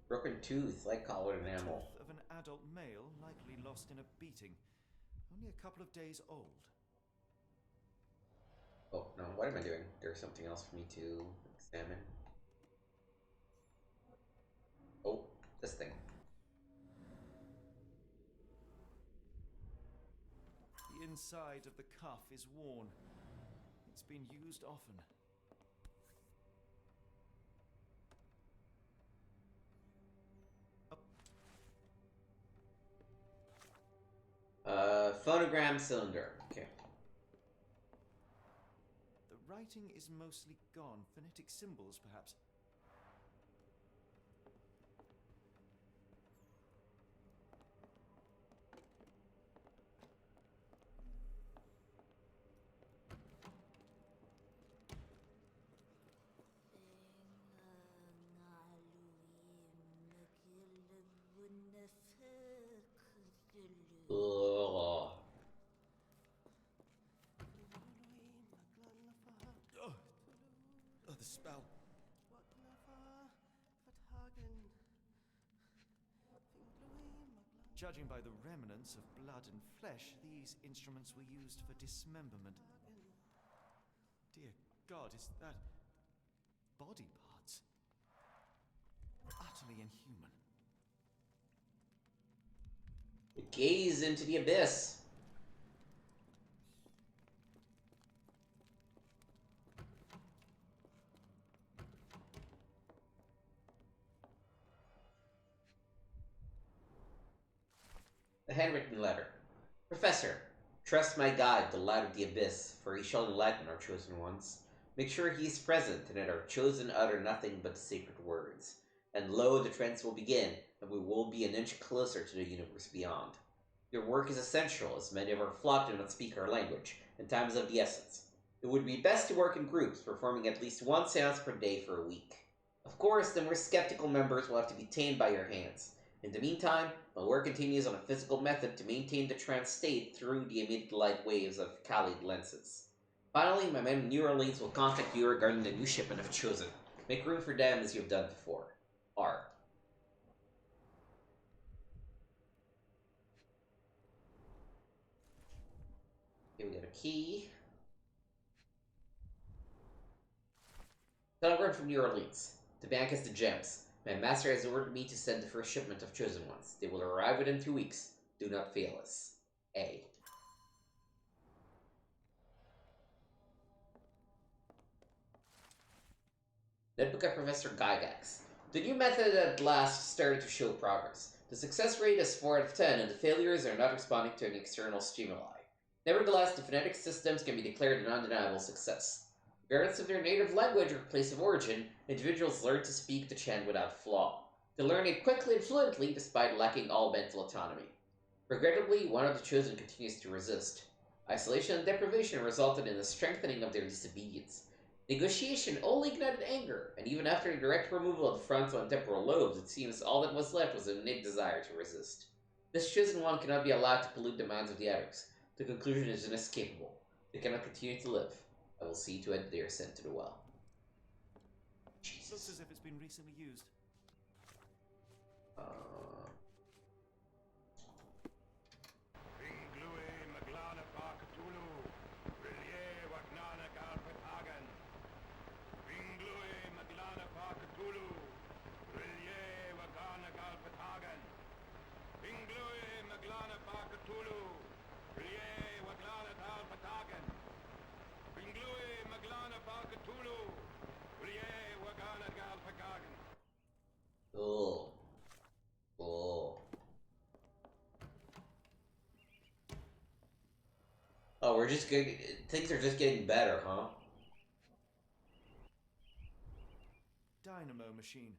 A: Broken tooth, like collared enamel.
B: Tooth of an adult male, likely lost in a beating. Only a couple of days old.
A: Oh, no, what am I doing? There's something else for me to examine. Oh, this thing.
B: The inside of the cuff is worn. It's been used often.
A: Phonogram cylinder. Okay.
B: The writing is mostly gone. Phonetic symbols, perhaps.
A: Ugh.
B: Oh, the spell. Judging by the remnants of blood and flesh, these instruments were used for dismemberment. Dear God, is that body parts? Utterly inhuman.
A: Gaze into the abyss. A handwritten letter. Professor, trust my guide, the light of the abyss, for he shall enlighten our chosen ones. Make sure he is present, and that our chosen utter nothing but the sacred words. And lo, the trance will begin, and we will be an inch closer to the universe beyond. Your work is essential, as many of our flock do not speak our language, and time is of the essence. It would be best to work in groups, performing at least one seance per day for a week. Of course, the more skeptical members will have to be tamed by your hands. In the meantime, my work continues on a physical method to maintain the trance state through the emitted light waves of Khalid lenses. Finally, my men in New Orleans will contact you regarding the new shipment of Chosen. Make room for them as you have done before. R. Okay, we got a key. Telegram from New Orleans. The bank has the gems. My master has ordered me to send the first shipment of chosen ones. They will arrive within 2 weeks. Do not fail us. A. Notebook of Professor Gygax. The new method at last started to show progress. The success rate is 4 out of 10, and the failures are not responding to any external stimuli. Nevertheless, the phonetic systems can be declared an undeniable success. Regardless of their native language or place of origin, individuals learn to speak the chant without flaw. They learn it quickly and fluently despite lacking all mental autonomy. Regrettably, one of the chosen continues to resist. Isolation and deprivation resulted in a strengthening of their disobedience. Negotiation only ignited anger, and even after the direct removal of the frontal and temporal lobes, it seems all that was left was an innate desire to resist. This chosen one cannot be allowed to pollute the minds of the others. The conclusion is inescapable. They cannot continue to live. I will see to it they are sent to the well. Jesus.
B: Looks as if it's been recently used.
A: Oh. Oh. Oh, we're just getting... Things are just getting better, huh?
B: Dynamo machine.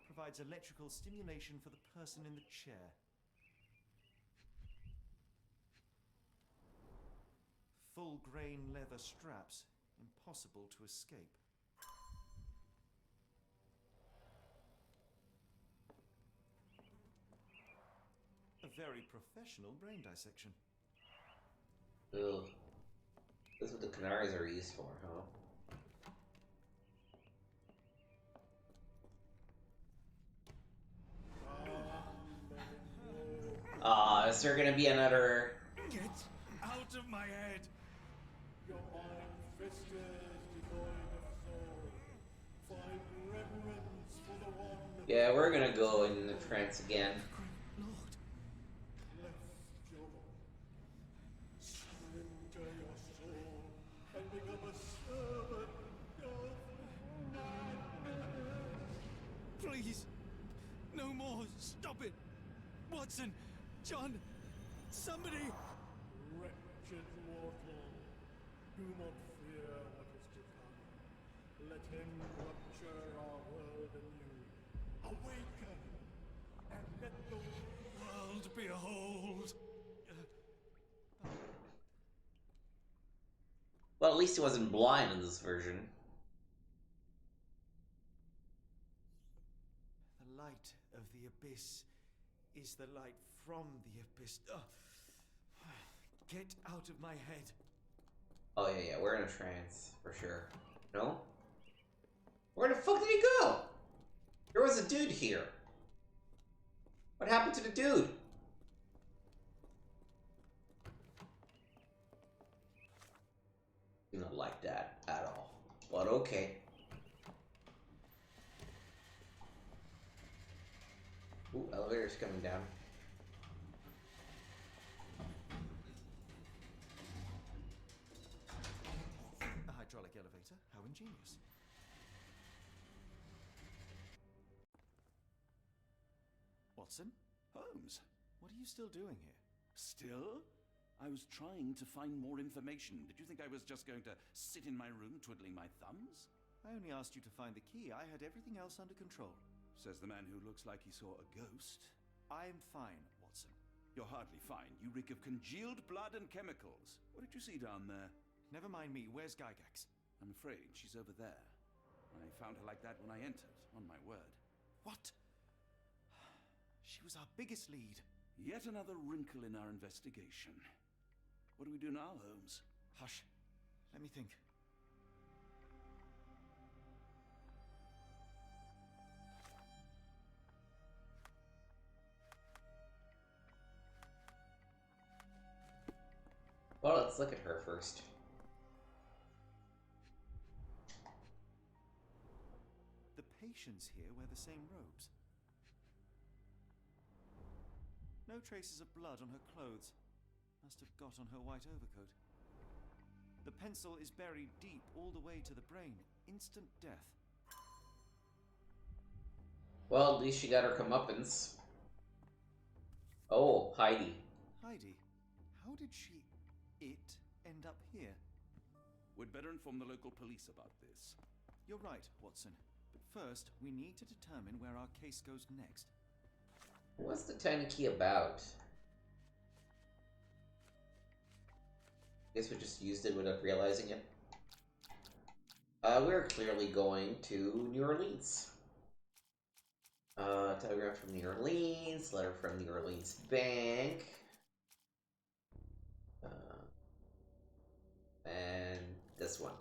B: Provides electrical stimulation for the person in the chair. Full grain leather straps. Impossible to escape. A very professional brain dissection.
A: Ugh. That's what the canaries are used for, huh? Is there gonna be another?
B: Get out of my head!
L: Your iron-fisted, devoid of soul. Find reverence for the one.
A: Yeah, we're gonna go in the trance again.
B: Lord.
L: Left your surrender your soul and become a servant of
B: Please! No more! Stop it! Watson! John! Somebody!
L: wretched mortal. Do not fear what is to come. Let him rupture our world anew. Awaken and let the
B: World behold!
A: Well, at least he wasn't blind in this version.
B: The light of the abyss is the light from the abyss. Get out of my head.
A: Oh yeah, we're in a trance for sure. No? Where the fuck did he go? There was a dude here. What happened to the dude? Do not like that at all. But okay. Ooh, elevator's coming down.
B: A hydraulic elevator? How ingenious. Watson?
C: Holmes,
B: What are you still doing here?
C: still? I was trying to find more information. Did you think I was just going to sit in my room twiddling my thumbs?
B: I only asked you to find the key. I had everything else under control.
C: Says the man who looks like he saw a ghost.
B: I'm fine, Watson.
C: You're hardly fine. You reek of congealed blood and chemicals. What did you see down there?
B: Never mind me. Where's Gygax?
C: I'm afraid she's over there. I found her like that when I entered, on my word.
B: What? She was our biggest lead.
C: Yet another wrinkle in our investigation. What do we do now, Holmes?
B: Hush. Let me think.
A: Well, let's look at her first.
B: The patients here wear the same robes. No traces of blood on her clothes. Must have got on her white overcoat. The pencil is buried deep all the way to the brain. Instant death.
A: Well, at least she got her comeuppance. Oh, Heidi.
B: Heidi, how did it end up here?
C: We'd better inform the local police about this.
B: You're right, Watson. But first, we need to determine where our case goes next.
A: What's the 10 key about? Guess we just used it without realizing it. We're clearly going to New Orleans. Telegram from New Orleans, letter from New Orleans Bank. And this one.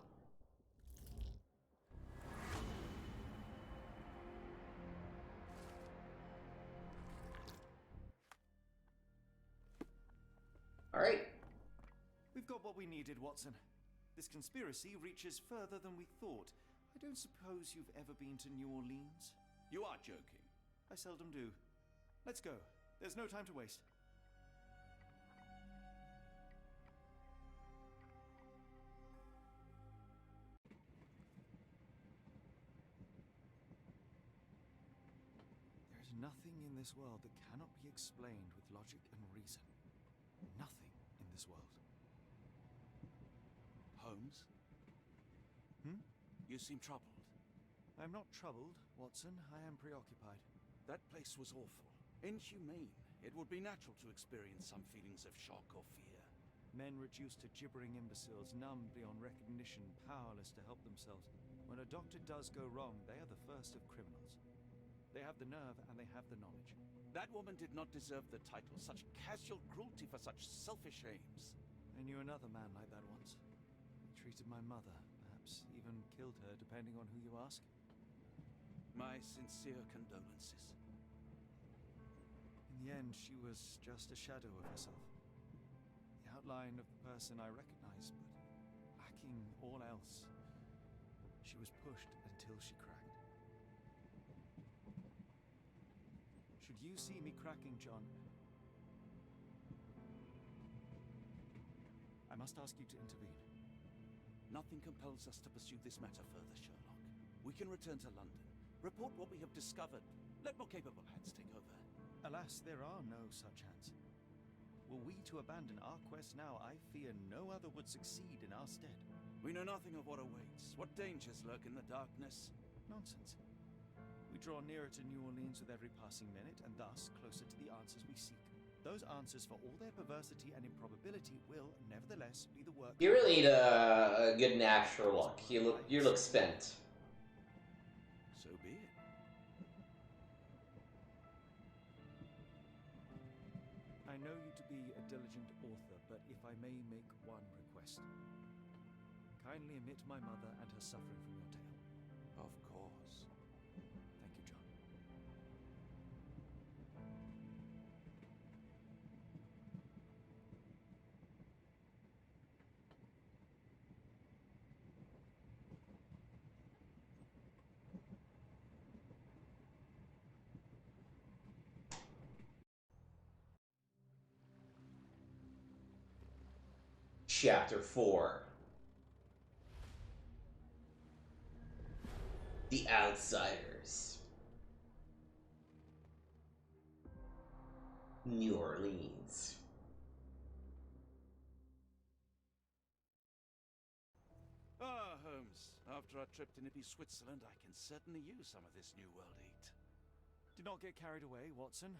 A: Alright.
B: We've got what we needed, Watson. This conspiracy reaches further than we thought. I don't suppose you've ever been to New Orleans?
C: You are joking.
B: I seldom do. Let's go. There's no time to waste. There's nothing in this world that cannot be explained with logic and reason. Nothing in this world.
C: Holmes? You seem troubled.
B: I'm not troubled, Watson. I am preoccupied.
C: That place was awful. Inhumane. It would be natural to experience some feelings of shock or fear.
B: Men reduced to gibbering imbeciles, numb beyond recognition, powerless to help themselves. When a doctor does go wrong, they are the first of criminals. They have the nerve and they have the knowledge.
C: That woman did not deserve the title. Such casual cruelty for such selfish aims.
B: I knew another man like that once. He treated my mother, perhaps even killed her, depending on who you ask.
C: My sincere condolences.
B: In the end, she was just a shadow of herself. The outline of the person I recognized, but lacking all else. She was pushed until she cracked. Should you see me cracking, John, I must ask you to intervene.
C: Nothing compels us to pursue this matter further, Sherlock. We can return to London, report what we have discovered, let more capable hands take over.
B: Alas, there are no such hands. Were we to abandon our quest now, I fear no other would succeed in our stead.
C: We know nothing of what awaits, what dangers lurk in the darkness.
B: Nonsense. We draw nearer to New Orleans with every passing minute, and thus closer to the answers we seek. Those answers, for all their perversity and improbability, will nevertheless be the work.
A: You really need a good nap, Sherlock. You look spent.
C: So be it.
B: I know you to be a diligent author, but if I may make one request. Kindly omit my mother and her suffering from your tale.
C: Of course.
B: Thank you, John.
A: Chapter 4. The Outsiders. New Orleans.
C: Ah, Holmes. After our trip to nippy Switzerland, I can certainly use some of this New World eat.
B: Do not get carried away, Watson.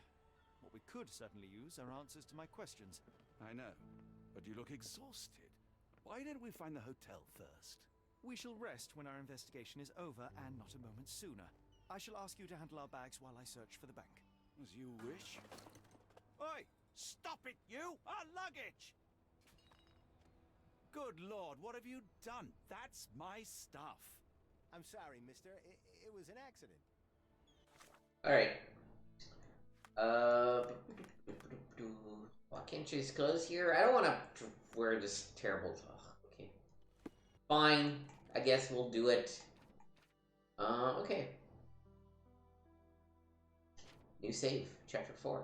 B: What we could certainly use are answers to my questions.
C: I know, but you look exhausted. Why don't we find the hotel first?
B: We shall rest when our investigation is over, and not a moment sooner. I shall ask you to handle our bags while I search for the bank.
C: As you wish. Oi! Stop it, you! Our luggage! Good Lord, what have you done? That's my stuff.
M: I'm sorry, mister. It was an accident.
A: Alright. Well, I can't choose clothes here. I don't want to wear this terrible... okay. Fine. I guess we'll do it. Okay. New save. Chapter 4.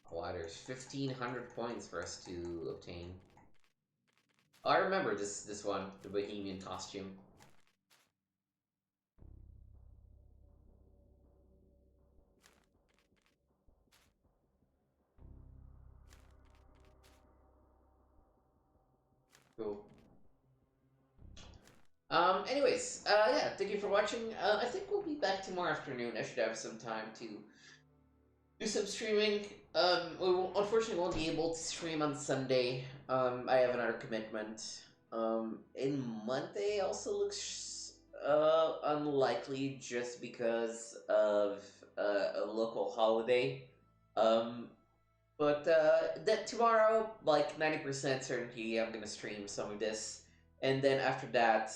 A: Wow, there's 1,500 points for us to obtain. Oh, I remember this one. The Bohemian costume. Cool. Anyways, yeah, thank you for watching. I think we'll be back tomorrow afternoon. I should have some time to do some streaming. Unfortunately won't be able to stream on Sunday. I have another commitment. And Monday also looks unlikely just because of a local holiday. But that tomorrow, like 90% certainty, I'm gonna stream some of this, and then after that,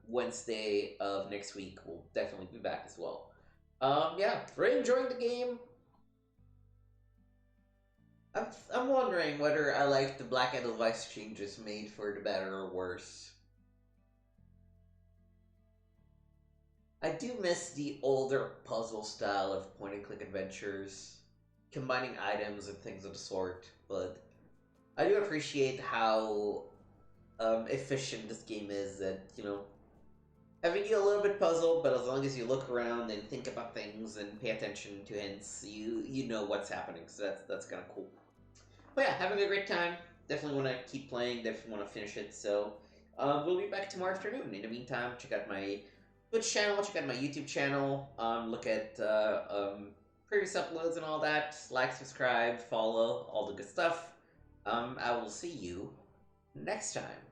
A: Wednesday of next week, we'll definitely be back as well. Yeah, really enjoying the game. I'm wondering whether I like the Black Edelweiss changes made for the better or worse. I do miss the older puzzle style of point-and-click adventures, combining items and things of the sort, but I do appreciate how efficient this game is that, you know, having you a little bit puzzled, but as long as you look around and think about things and pay attention to hints, you know what's happening, so that's kind of cool. But yeah, having a great time. Definitely want to keep playing, definitely want to finish it, so we'll be back tomorrow afternoon. In the meantime, check out my Twitch channel, check out my YouTube channel, look at previous uploads and all that. Like, subscribe, follow, all the good stuff. I will see you next time.